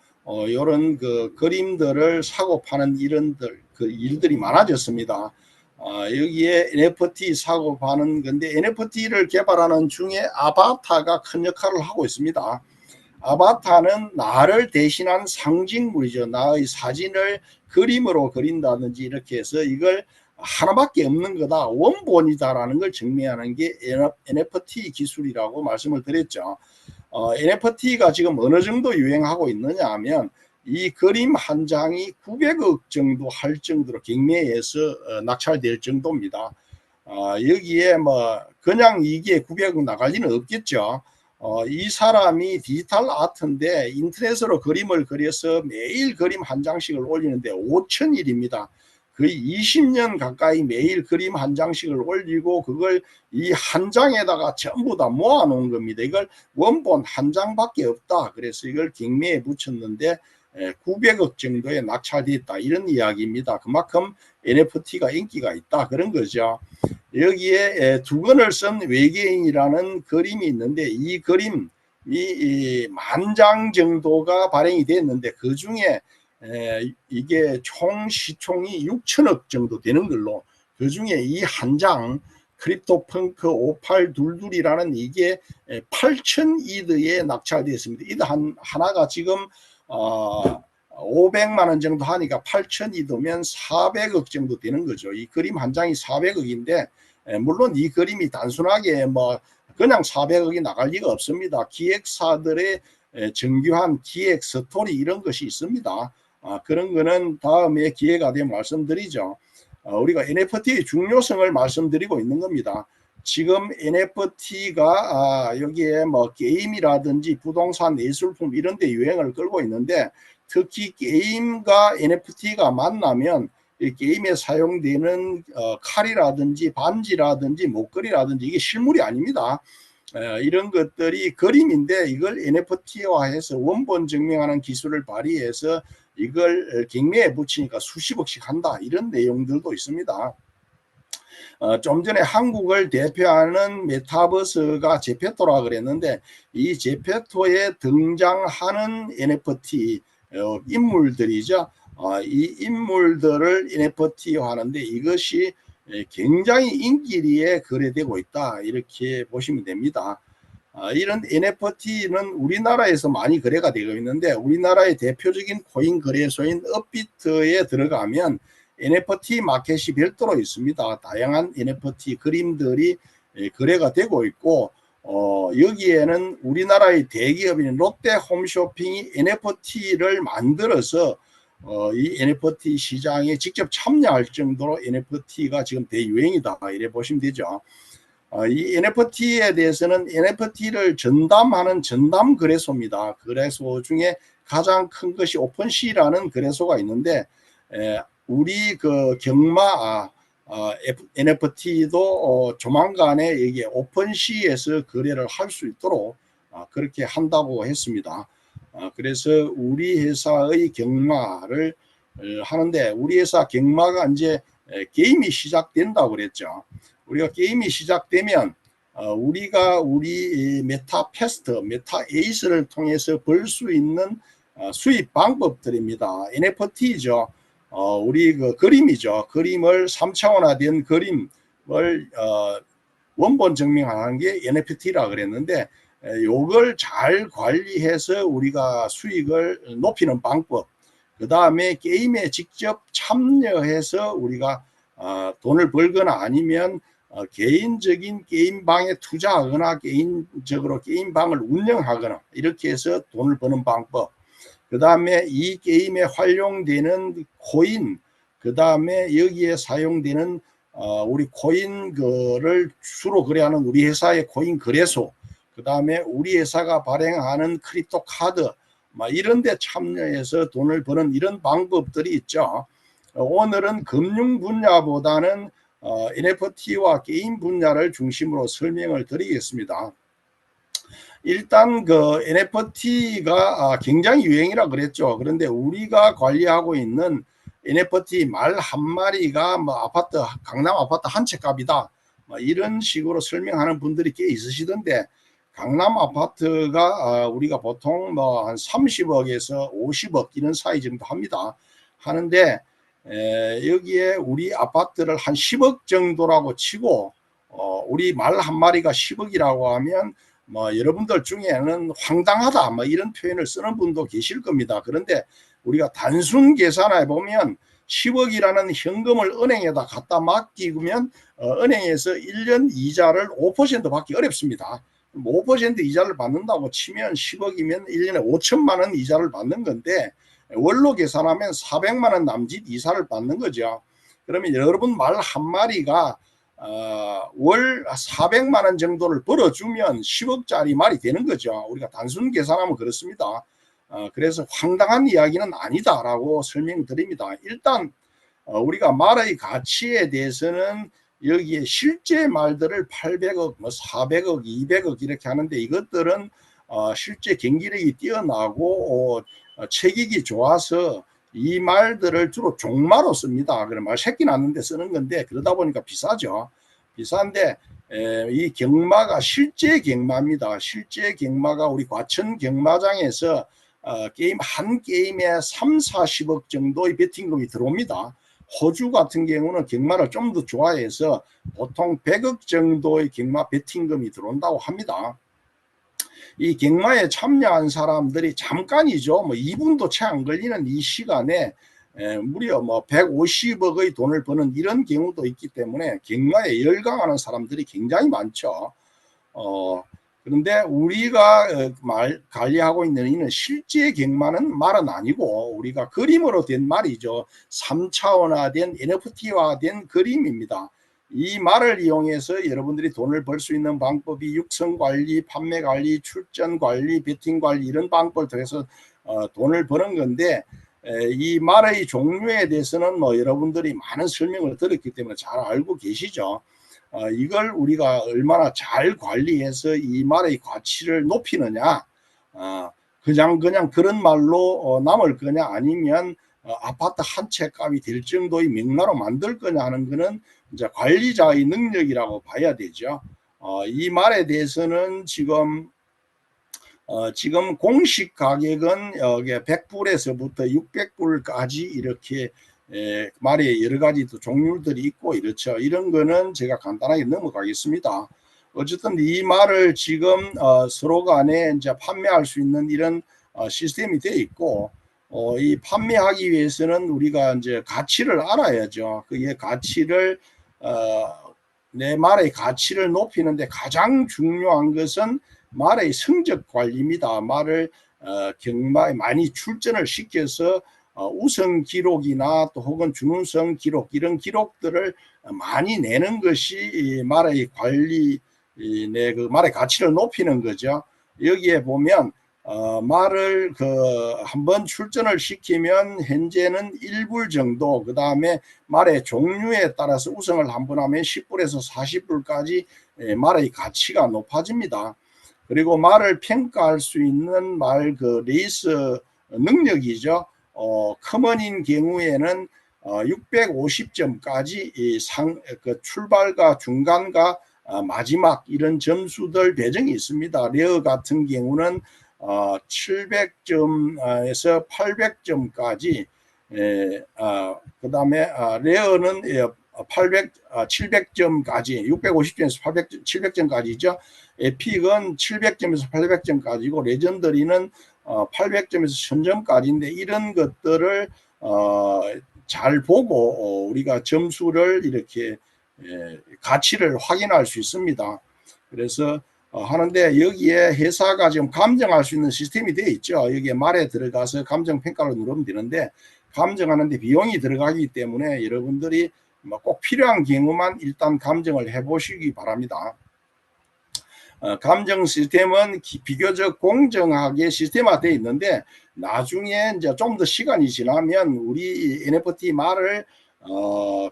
이런 그 그림들을 사고 파는 이런 그 일들이 많아졌습니다. 여기에 NFT 사고 파는 건데 NFT를 개발하는 중에 아바타가 큰 역할을 하고 있습니다. 아바타는 나를 대신한 상징물이죠. 나의 사진을 그림으로 그린다든지 이렇게 해서 이걸 하나밖에 없는 거다, 원본이다라는 걸 증명하는 게 NFT 기술이라고 말씀을 드렸죠. NFT가 지금 어느 정도 유행하고 있느냐 하면 이 그림 한 장이 900억 정도 할 정도로 경매에서 낙찰될 정도입니다. 여기에 뭐 그냥 이게 900억 나갈 리는 없겠죠. 이 사람이 디지털 아트인데 인터넷으로 그림을 그려서 매일 그림 한 장씩을 올리는데 5천일입니다. 거의 20년 가까이 매일 그림 한 장씩을 올리고 그걸 이 한 장에다가 전부 다 모아 놓은 겁니다. 이걸 원본 한 장밖에 없다. 그래서 이걸 경매에 붙였는데 900억 정도에 낙찰됐다 이런 이야기입니다. 그만큼 NFT가 인기가 있다 그런 거죠. 여기에 두건을 쓴 외계인이라는 그림이 있는데 이 그림이 10,000장 정도가 발행이 됐는데 그 중에 이게 총 시총이 6천억 정도 되는 걸로, 그 중에 이 한 장 크립토펑크 5822이라는 이게 8,000이드에 낙찰되었습니다. 이드 하나가 지금 500만 원 정도 하니까 8,000이드면 400억 정도 되는 거죠. 이 그림 한 장이 400억인데 물론 이 그림이 단순하게 뭐 그냥 400억이 나갈 리가 없습니다. 기획사들의 정교한 기획 스토리 이런 것이 있습니다. 그런 거는 다음에 기회가 되면 말씀드리죠. 우리가 NFT의 중요성을 말씀드리고 있는 겁니다. 지금 NFT가 여기에 뭐 게임이라든지 부동산 예술품 이런 데 유행을 끌고 있는데 특히 게임과 NFT가 만나면 이 게임에 사용되는 칼이라든지 반지라든지 목걸이라든지 이게 실물이 아닙니다. 이런 것들이 그림인데 이걸 NFT화해서 원본 증명하는 기술을 발휘해서 이걸 경매에 붙이니까 수십억씩 한다 이런 내용들도 있습니다. 좀 전에 한국을 대표하는 메타버스가 제페토라 그랬는데 이 제페토에 등장하는 NFT 인물들이죠. 이 인물들을 NFT화 하는데 이것이 굉장히 인기리에 거래되고 있다 이렇게 보시면 됩니다. 이런 NFT는 우리나라에서 많이 거래가 되고 있는데 우리나라의 대표적인 코인 거래소인 업비트에 들어가면 NFT 마켓이 별도로 있습니다. 다양한 NFT 그림들이 거래가 되고 있고 여기에는 우리나라의 대기업인 롯데홈쇼핑이 NFT를 만들어서 이 NFT 시장에 직접 참여할 정도로 NFT가 지금 대유행이다 이래 보시면 되죠. 이 NFT에 대해서는 NFT를 전담하는 전담 거래소입니다. 거래소 중에 가장 큰 것이 오픈시라는 거래소가 있는데 우리 그 경마 NFT도 조만간에 이게 오픈시에서 거래를 할 수 있도록 그렇게 한다고 했습니다. 그래서 우리 회사의 경마를 하는데, 우리 회사 경마가 이제 게임이 시작된다고 그랬죠. 우리가 게임이 시작되면 우리가 우리 메타패스트, 메타에이스를 통해서 벌 수 있는 수입 방법들입니다. NFT죠. 우리 그 그림이죠. 그림을 3차원화된 그림을 원본 증명하는 게 NFT라 그랬는데, 요걸 잘 관리해서 우리가 수익을 높이는 방법, 그 다음에 게임에 직접 참여해서 우리가 돈을 벌거나 아니면 개인적인 게임방에 투자하거나 개인적으로 게임방을 운영하거나 이렇게 해서 돈을 버는 방법, 그 다음에 이 게임에 활용되는 코인, 그 다음에 여기에 사용되는 우리 코인 거를 주로 거래하는 우리 회사의 코인 거래소, 그 다음에 우리 회사가 발행하는 크립토 카드, 이런 데 참여해서 돈을 버는 이런 방법들이 있죠. 오늘은 금융 분야보다는 NFT와 게임 분야를 중심으로 설명을 드리겠습니다. 일단 그 NFT가 굉장히 유행이라 그랬죠. 그런데 우리가 관리하고 있는 NFT 말 한 마리가 아파트, 강남 아파트 한 채 값이다, 이런 식으로 설명하는 분들이 꽤 있으시던데, 강남 아파트가 우리가 보통 한 30억에서 50억 이런 사이 정도 합니다. 하는데 여기에 우리 아파트를 한 10억 정도라고 치고 우리 말 한 마리가 10억이라고 하면 여러분들 중에는 황당하다 이런 표현을 쓰는 분도 계실 겁니다. 그런데 우리가 단순 계산해 보면 10억이라는 현금을 은행에다 갖다 맡기면 은행에서 1년 이자를 5% 받기 어렵습니다. 5% 이자를 받는다고 치면 10억이면 1년에 5천만 원 이자를 받는 건데, 월로 계산하면 400만 원 남짓 이자를 받는 거죠. 그러면 여러분 말 한 마리가 월 400만 원 정도를 벌어주면 10억짜리 말이 되는 거죠. 우리가 단순 계산하면 그렇습니다. 그래서 황당한 이야기는 아니다라고 설명드립니다. 일단 우리가 말의 가치에 대해서는 여기에 실제 말들을 800억, 400억, 200억 이렇게 하는데, 이것들은 실제 경기력이 뛰어나고 체격이 좋아서 이 말들을 주로 종마로 씁니다. 그래 말 새끼 낳는데 쓰는 건데, 그러다 보니까 비싸죠. 비싼데 이 경마가 실제 경마입니다. 실제 경마가 우리 과천 경마장에서 게임 한 게임에 3, 40억 정도의 베팅금이 들어옵니다. 호주 같은 경우는 경마를 좀 더 좋아해서 보통 100억 정도의 경마 베팅금이 들어온다고 합니다. 이 경마에 참여한 사람들이 잠깐이죠. 2분도 채 안 걸리는 이 시간에 무려 150억의 돈을 버는 이런 경우도 있기 때문에 경마에 열광하는 사람들이 굉장히 많죠. 그런데 우리가 관리하고 있는 이는 실제 경마는 말은 아니고 우리가 그림으로 된 말이죠. 3차원화된 NFT화된 그림입니다. 이 말을 이용해서 여러분들이 돈을 벌 수 있는 방법이 육성관리, 판매관리, 출전관리, 베팅관리 이런 방법을 통해서 돈을 버는 건데, 이 말의 종류에 대해서는 여러분들이 많은 설명을 들었기 때문에 잘 알고 계시죠. 이걸 우리가 얼마나 잘 관리해서 이 말의 가치를 높이느냐, 그냥 그런 말로 남을 거냐, 아니면 아파트 한 채 값이 될 정도의 명나로 만들 거냐 하는 거는 이제 관리자의 능력이라고 봐야 되죠. 이 말에 대해서는 지금 공식 가격은 100불에서부터 600불까지 이렇게 말에 여러 가지 또 종류들이 있고 이렇죠. 이런 거는 제가 간단하게 넘어가겠습니다. 어쨌든 이 말을 지금 서로 간에 이제 판매할 수 있는 이런 시스템이 되어 있고, 이 판매하기 위해서는 우리가 이제 가치를 알아야죠. 그게 가치를 내 말의 가치를 높이는데 가장 중요한 것은 말의 성적 관리입니다. 말을 경마에 많이 출전을 시켜서 우승 기록이나 또 혹은 준우승 기록 이런 기록들을 많이 내는 것이 말의 관리, 그 말의 가치를 높이는 거죠. 여기에 보면 말을 한번 출전을 시키면 현재는 1불 정도, 그 다음에 말의 종류에 따라서 우승을 한번 하면 10불에서 40불까지 말의 가치가 높아집니다. 그리고 말을 평가할 수 있는 말 그 레이스 능력이죠. 커먼인 경우에는 650점까지 그 출발과 중간과 마지막 이런 점수들 배정이 있습니다. 레어 같은 경우는 700점에서 800점까지 그 다음에 레어는 700점까지 650점에서 700점까지죠. 에픽은 700점에서 800점까지고 레전더리는 800점에서 1000점까지인데 이런 것들을 잘 보고 우리가 점수를 이렇게 가치를 확인할 수 있습니다. 그래서 하는데 여기에 회사가 지금 감정할 수 있는 시스템이 되어 있죠. 여기에 말에 들어가서 감정 평가를 누르면 되는데 감정하는데 비용이 들어가기 때문에 여러분들이 꼭 필요한 경우만 일단 감정을 해보시기 바랍니다. 감정 시스템은 비교적 공정하게 시스템화되어 있는데 나중에 이제 좀 더 시간이 지나면 우리 NFT 말을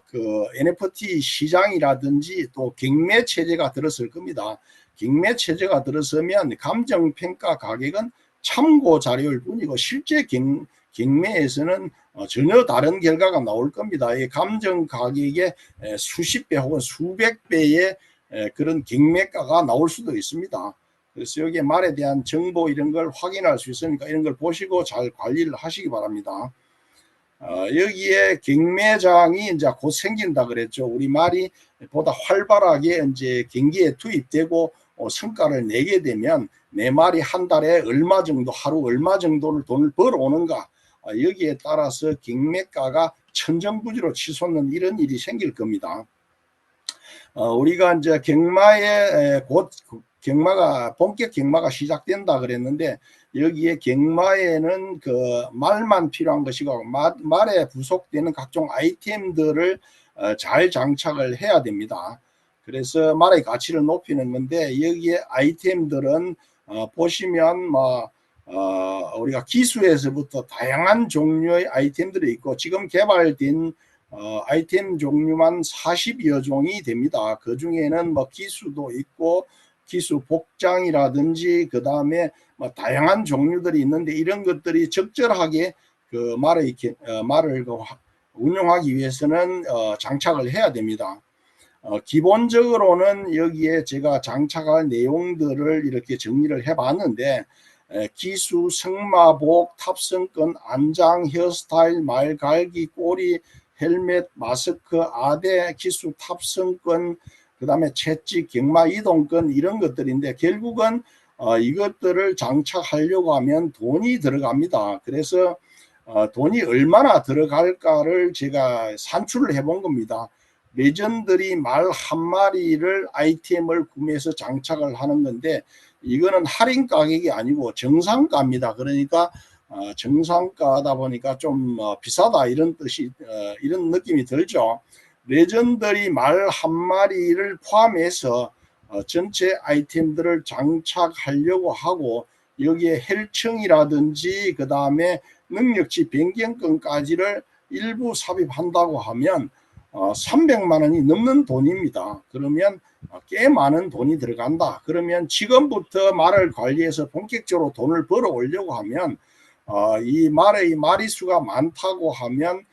그 NFT 시장이라든지 또 경매 체제가 들었을 겁니다. 경매 체제가 들어서면 감정 평가 가격은 참고 자료일 뿐이고 실제 경매에서는 전혀 다른 결과가 나올 겁니다. 이 감정 가격의 수십 배 혹은 수백 배의 그런 경매가가 나올 수도 있습니다. 그래서 여기에 말에 대한 정보 이런 걸 확인할 수 있으니까 이런 걸 보시고 잘 관리를 하시기 바랍니다. 여기에 경매장이 이제 곧 생긴다 그랬죠. 우리 말이 보다 활발하게 이제 경기에 투입되고 성과를 내게 되면 내 말이 한 달에 얼마 정도, 하루 얼마 정도를 돈을 벌어오는가, 여기에 따라서 경매가가 천정부지로 치솟는 이런 일이 생길 겁니다. 우리가 이제 경마에 곧 본격 경마가 시작된다 그랬는데 여기에 경마에는 그 말만 필요한 것이고 말에 부속되는 각종 아이템들을 잘 장착을 해야 됩니다. 그래서 말의 가치를 높이는 건데 여기에 아이템들은 보시면 우리가 기수에서부터 다양한 종류의 아이템들이 있고 지금 개발된 아이템 종류만 40여 종이 됩니다. 그 중에는 기수도 있고 기수 복장이라든지 그 다음에 다양한 종류들이 있는데 이런 것들이 적절하게 그 말을 운용하기 위해서는 장착을 해야 됩니다. 기본적으로는 여기에 제가 장착할 내용들을 이렇게 정리를 해봤는데 기수, 승마복, 탑승권, 안장, 헤어스타일, 말갈기, 꼬리, 헬멧, 마스크, 아대, 기수, 탑승권, 그 다음에 채찍, 경마 이동권 이런 것들인데 결국은 이것들을 장착하려고 하면 돈이 들어갑니다. 그래서 돈이 얼마나 들어갈까를 제가 산출을 해본 겁니다. 레전더리 말 한 마리를 아이템을 구매해서 장착을 하는 건데 이거는 할인 가격이 아니고 정상가입니다. 그러니까 정상가다 보니까 좀 비싸다 이런 뜻이 이런 느낌이 들죠. 레전더리 말 한 마리를 포함해서 전체 아이템들을 장착하려고 하고 여기에 헬청이라든지 그 다음에 능력치 변경권까지를 일부 삽입한다고 하면 300만 원이 넘는 돈입니다. 그러면 꽤 많은 돈이 들어간다. 그러면 지금부터 말을 관리해서 본격적으로 돈을 벌어 오려고 하면 이 말의 마리수가 많다고 하면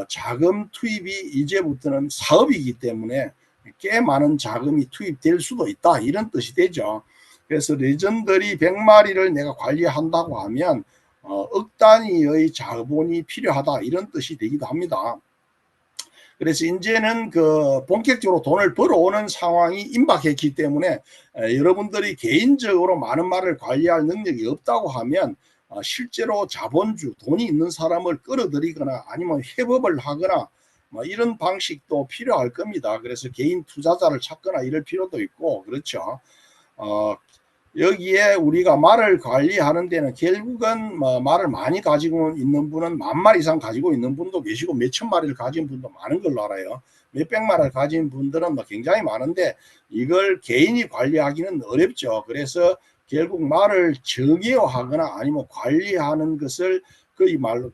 자금 투입이 이제부터는 사업이기 때문에 꽤 많은 자금이 투입될 수도 있다. 이런 뜻이 되죠. 그래서 레전더리 100마리를 내가 관리한다고 하면 억 단위의 자본이 필요하다. 이런 뜻이 되기도 합니다. 그래서 이제는 그 본격적으로 돈을 벌어오는 상황이 임박했기 때문에 여러분들이 개인적으로 많은 말을 관리할 능력이 없다고 하면 실제로 자본주, 돈이 있는 사람을 끌어들이거나 아니면 협업을 하거나 이런 방식도 필요할 겁니다. 그래서 개인 투자자를 찾거나 이럴 필요도 있고 그렇죠. 여기에 우리가 말을 관리하는 데는 결국은 말을 많이 가지고 있는 분은 10,000마리 이상 가지고 있는 분도 계시고 몇천 마리를 가진 분도 많은 걸로 알아요. 몇백 마리를 가진 분들은 굉장히 많은데 이걸 개인이 관리하기는 어렵죠. 그래서 결국 말을 정의화하거나 아니면 관리하는 것을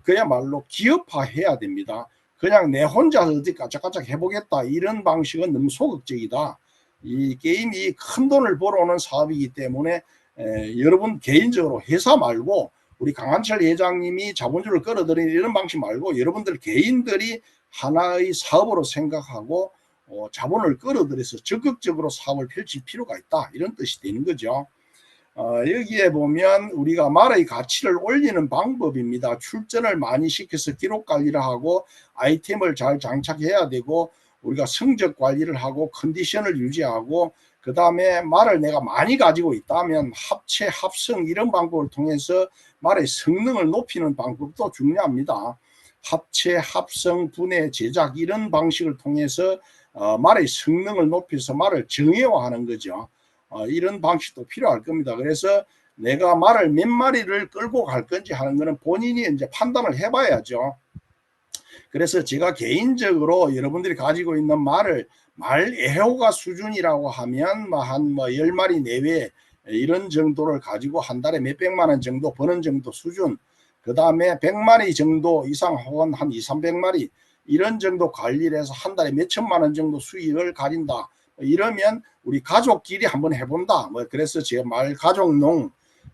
그야말로 기업화해야 됩니다. 그냥 내 혼자서 어디 까짝까짝 해보겠다 이런 방식은 너무 소극적이다. 이 게임이 큰 돈을 벌어오는 사업이기 때문에 여러분 개인적으로 회사 말고 우리 강한철 회장님이 자본주의를 끌어들이는 이런 방식 말고 여러분들 개인들이 하나의 사업으로 생각하고 자본을 끌어들여서 적극적으로 사업을 펼칠 필요가 있다, 이런 뜻이 되는 거죠. 여기에 보면 우리가 말의 가치를 올리는 방법입니다. 출전을 많이 시켜서 기록 관리를 하고 아이템을 잘 장착해야 되고 우리가 성적 관리를 하고 컨디션을 유지하고 그 다음에 말을 내가 많이 가지고 있다면 합체, 합성 이런 방법을 통해서 말의 성능을 높이는 방법도 중요합니다. 합체, 합성, 분해, 제작 이런 방식을 통해서 말의 성능을 높여서 말을 정예화하는 거죠. 이런 방식도 필요할 겁니다. 그래서 내가 말을 몇 마리를 끌고 갈 건지 하는 거는 본인이 이제 판단을 해봐야죠. 그래서 제가 개인적으로 여러분들이 가지고 있는 말을 말 애호가 수준이라고 하면 한 10마리 내외 이런 정도를 가지고 한 달에 몇백만 원 정도 버는 정도 수준, 그 다음에 100마리 정도 이상 혹은 한 200~300마리 이런 정도 관리를 해서 한 달에 몇천만 원 정도 수익을 가진다, 이러면 우리 가족끼리 한번 해본다. 그래서 제 말 가족농,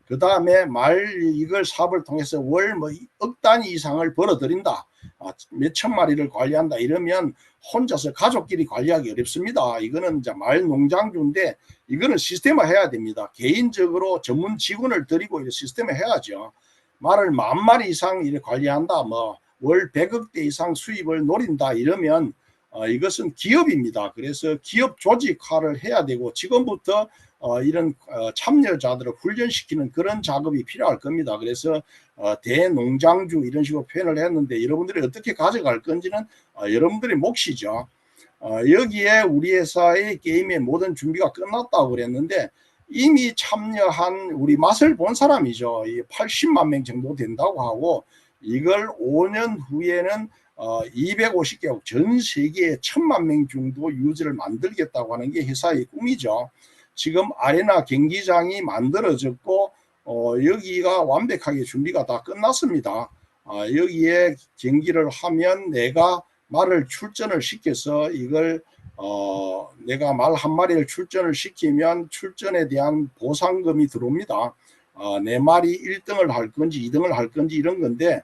그 다음에 말 이걸 사업을 통해서 월 억 단위 이상을 벌어들인다, 몇천 마리를 관리한다, 이러면 혼자서 가족끼리 관리하기 어렵습니다. 이거는 이제 말 농장주인데 이거는 시스템화 해야 됩니다. 개인적으로 전문 직원을 들이고 시스템화 해야죠. 말을 10,000마리 이상 이렇게 관리한다, 월 100억대 이상 수입을 노린다, 이러면 이것은 기업입니다. 그래서 기업 조직화를 해야 되고 지금부터 이런 참여자들을 훈련시키는 그런 작업이 필요할 겁니다. 그래서 대농장주 이런 식으로 표현을 했는데 여러분들이 어떻게 가져갈 건지는 여러분들의 몫이죠. 여기에 우리 회사의 게임의 모든 준비가 끝났다고 그랬는데 이미 참여한 우리 맛을 본 사람이죠. 80만 명 정도 된다고 하고 이걸 5년 후에는 250개국 전 세계에 1,000만 명 정도 유저를 만들겠다고 하는 게 회사의 꿈이죠. 지금 아레나 경기장이 만들어졌고 여기가 완벽하게 준비가 다 끝났습니다. 여기에 경기를 하면 내가 말을 출전을 시켜서 이걸 내가 말 한 마리를 출전을 시키면 출전에 대한 보상금이 들어옵니다. 내 말이 1등을 할 건지 2등을 할 건지 이런 건데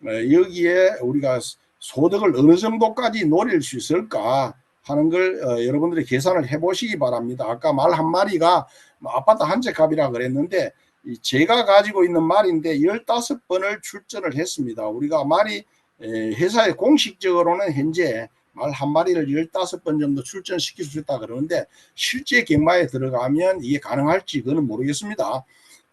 여기에 우리가 소득을 어느 정도까지 노릴 수 있을까 하는 걸 여러분들이 계산을 해보시기 바랍니다. 아까 말 한 마리가 아파트 한 채 값이라 그랬는데 제가 가지고 있는 말인데 15번을 출전을 했습니다. 우리가 말이 회사에 공식적으로는 현재 말 한 마리를 15번 정도 출전시킬 수 있다 그러는데 실제 경마에 들어가면 이게 가능할지 그건 모르겠습니다.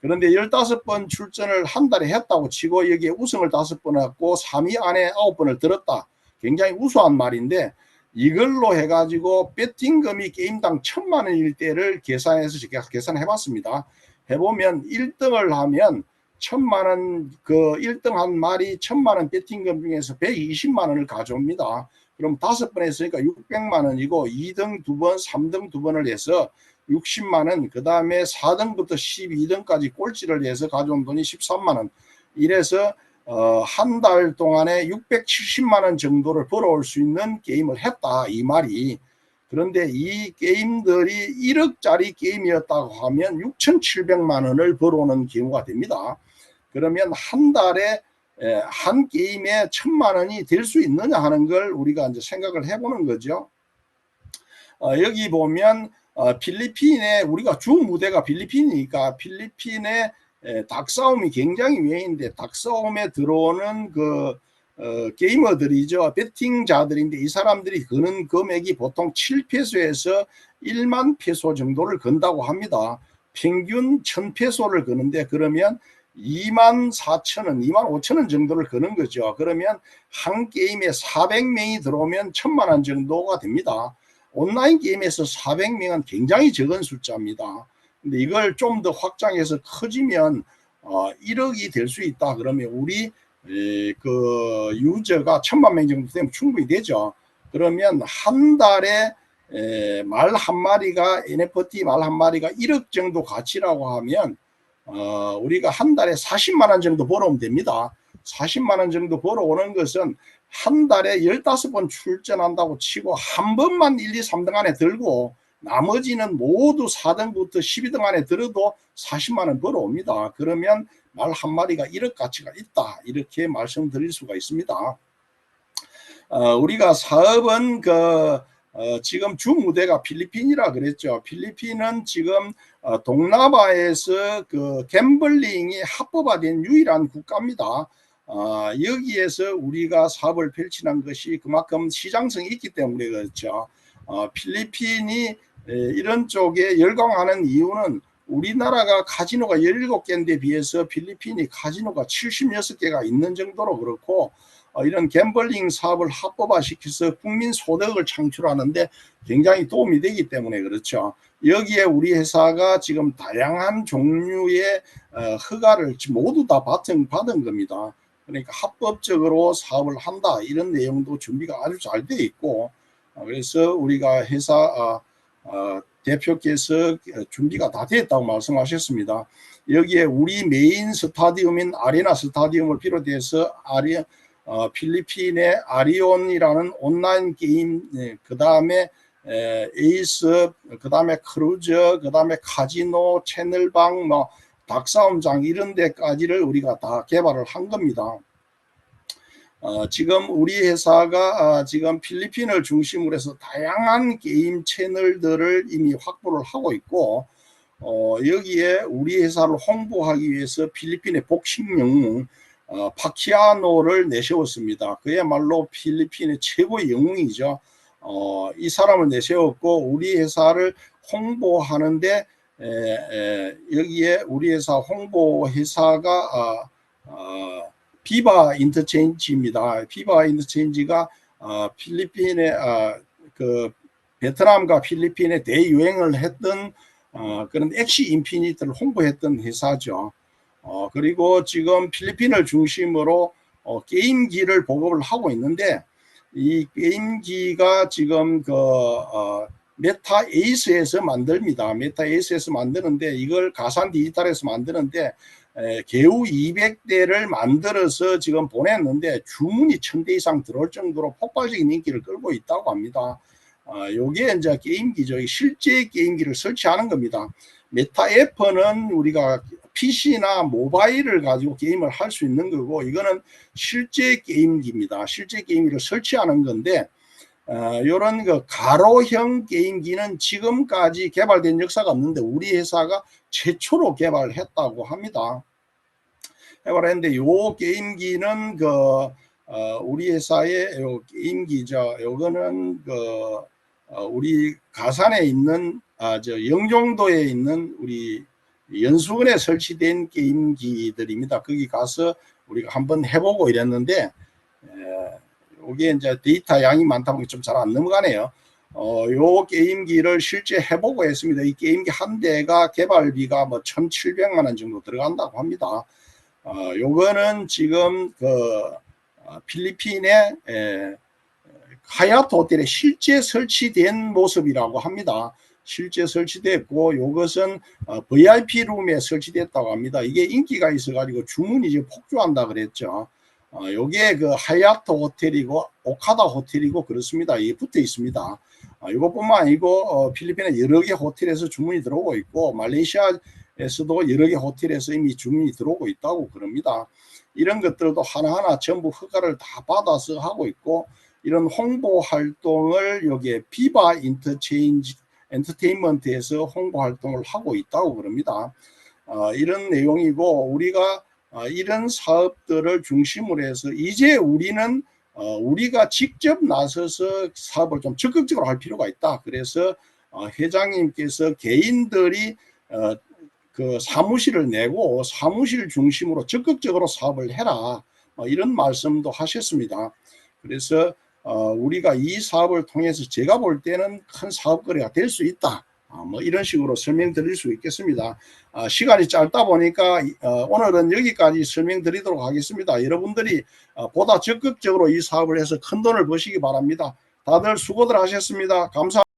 그런데 15번 출전을 한 달에 했다고 치고 여기에 우승을 5번 했고 3위 안에 9번을 들었다. 굉장히 우수한 말인데 이걸로 해가지고 배팅금이 게임당 1,000만 원일 때를 계산해서 제가 계산해 봤습니다. 해보면 1등을 하면 1,000만 원, 그 1등 한 말이 1,000만 원 배팅금 중에서 120만 원을 가져옵니다. 그럼 5번 했으니까 600만 원이고 2등 2번, 3등 2번을 해서 60만 원, 그 다음에 4등부터 12등까지 꼴찌를 해서 가져온 돈이 13만 원. 이래서 한 달 동안에 670만 원 정도를 벌어올 수 있는 게임을 했다, 이 말이. 그런데 이 게임들이 1억짜리 게임이었다고 하면 6,700만 원을 벌어오는 경우가 됩니다. 그러면 한 달에 한 게임에 1,000만 원이 될 수 있느냐 하는 걸 우리가 이제 생각을 해보는 거죠. 여기 보면 필리핀에 우리가 주 무대가 필리핀이니까 필리핀의 닭싸움이 굉장히 유행인데 닭싸움에 들어오는 그 게이머들이죠. 배팅자들인데 이 사람들이 거는 금액이 보통 7페소에서 1만 페소 정도를 건다고 합니다. 평균 1,000페소를 거는데 그러면 24,000원, 25,000원 정도를 거는 거죠. 그러면 한 게임에 400명이 들어오면 1,000만 원 정도가 됩니다. 온라인 게임에서 400명은 굉장히 적은 숫자입니다. 근데 이걸 좀 더 확장해서 커지면 1억이 될 수 있다. 그러면 우리 그 유저가 1,000만 명 정도 되면 충분히 되죠. 그러면 한 달에 말 한 마리가 NFT 말 한 마리가 1억 정도 가치라고 하면 우리가 한 달에 40만 원 정도 벌어오면 됩니다. 40만 원 정도 벌어오는 것은 한 달에 15번 출전한다고 치고 한 번만 1, 2, 3등 안에 들고 나머지는 모두 4등부터 12등 안에 들어도 40만 원 벌어옵니다. 그러면 말 한 마리가 1억 가치가 있다, 이렇게 말씀드릴 수가 있습니다. 우리가 사업은 지금 주무대가 필리핀이라 그랬죠. 필리핀은 지금 동남아에서 갬블링이 합법화된 유일한 국가입니다. 여기에서 우리가 사업을 펼치는 것이 그만큼 시장성이 있기 때문에 그렇죠. 필리핀이 이런 쪽에 열광하는 이유는 우리나라가 카지노가 17개인데 비해서 필리핀이 카지노가 76개가 있는 정도로 그렇고, 이런 갬블링 사업을 합법화시켜서 국민 소득을 창출하는데 굉장히 도움이 되기 때문에 그렇죠. 여기에 우리 회사가 지금 다양한 종류의 허가를 모두 다 받은 겁니다. 그러니까 합법적으로 사업을 한다, 이런 내용도 준비가 아주 잘 돼 있고, 그래서 우리가 회사 대표께서 준비가 다 됐다고 말씀하셨습니다. 여기에 우리 메인 스타디움인 아레나 스타디움을 비롯해서 필리핀의 아리온이라는 온라인 게임, 그 다음에 에이스, 그 다음에 크루저, 그 다음에 카지노, 채널방, 닭싸움장, 이런 데까지를 우리가 다 개발을 한 겁니다. 지금 우리 회사가 지금 필리핀을 중심으로 해서 다양한 게임 채널들을 이미 확보를 하고 있고, 여기에 우리 회사를 홍보하기 위해서 필리핀의 복싱 영웅 파키아노를 내세웠습니다. 그야말로 필리핀의 최고의 영웅이죠. 이 사람을 내세웠고, 우리 회사를 홍보하는데 여기에 우리 회사 홍보 회사가 비바 인터체인지입니다. 비바 인터체인지가 필리핀의 베트남과 필리핀에 대유행을 했던 그런 엑시 인피니트를 홍보했던 회사죠. 그리고 지금 필리핀을 중심으로 게임기를 보급을 하고 있는데, 이 게임기가 지금 메타 에이스에서 만듭니다. 메타 에이스에서 만드는데, 이걸 가산 디지털에서 만드는데 개우 200대를 만들어서 지금 보냈는데 주문이 1000대 이상 들어올 정도로 폭발적인 인기를 끌고 있다고 합니다. 요게 이제 게임기죠. 실제 게임기를 설치하는 겁니다. 메타 F는 우리가 PC나 모바일을 가지고 게임을 할 수 있는 거고, 이거는 실제 게임기입니다. 실제 게임기를 설치하는 건데, 이런 가로형 게임기는 지금까지 개발된 역사가 없는데 우리 회사가 최초로 개발했다고 합니다. 개발했는데 요 게임기는 우리 회사의 요 게임기죠. 요거는 우리 가산에 있는 영종도에 있는 우리 연수원에 설치된 게임기들입니다. 거기 가서 우리가 한번 해보고 이랬는데, 이게 이제 데이터 양이 많다 보니 좀 잘 안 넘어가네요. 요 게임기를 실제 해보고 했습니다. 이 게임기 한 대가 개발비가 1,700만 원 정도 들어간다고 합니다. 요거는 지금 필리핀의 하얏트 호텔에 실제 설치된 모습이라고 합니다. 실제 설치됐고, 요것은 VIP 룸에 설치됐다고 합니다. 이게 인기가 있어가지고 주문이 이제 폭주한다 그랬죠. 요게 하얏트 호텔이고 오카다 호텔이고 그렇습니다. 이게 붙어 있습니다. 이것뿐만 아니고 필리핀의 여러 개 호텔에서 주문이 들어오고 있고, 말레이시아에서도 여러 개 호텔에서 이미 주문이 들어오고 있다고 그럽니다. 이런 것들도 하나하나 전부 허가를 다 받아서 하고 있고, 이런 홍보 활동을 여기에 비바 엔터테인먼트에서 홍보 활동을 하고 있다고 그럽니다. 이런 내용이고, 우리가 이런 사업들을 중심으로 해서 이제 우리는 우리가 직접 나서서 사업을 좀 적극적으로 할 필요가 있다. 그래서 회장님께서 개인들이 사무실을 내고 사무실 중심으로 적극적으로 사업을 해라, 이런 말씀도 하셨습니다. 그래서 우리가 이 사업을 통해서 제가 볼 때는 큰 사업거리가 될 수 있다, 이런 식으로 설명드릴 수 있겠습니다. 시간이 짧다 보니까 오늘은 여기까지 설명드리도록 하겠습니다. 여러분들이 보다 적극적으로 이 사업을 해서 큰 돈을 버시기 바랍니다. 다들 수고들 하셨습니다. 감사합니다.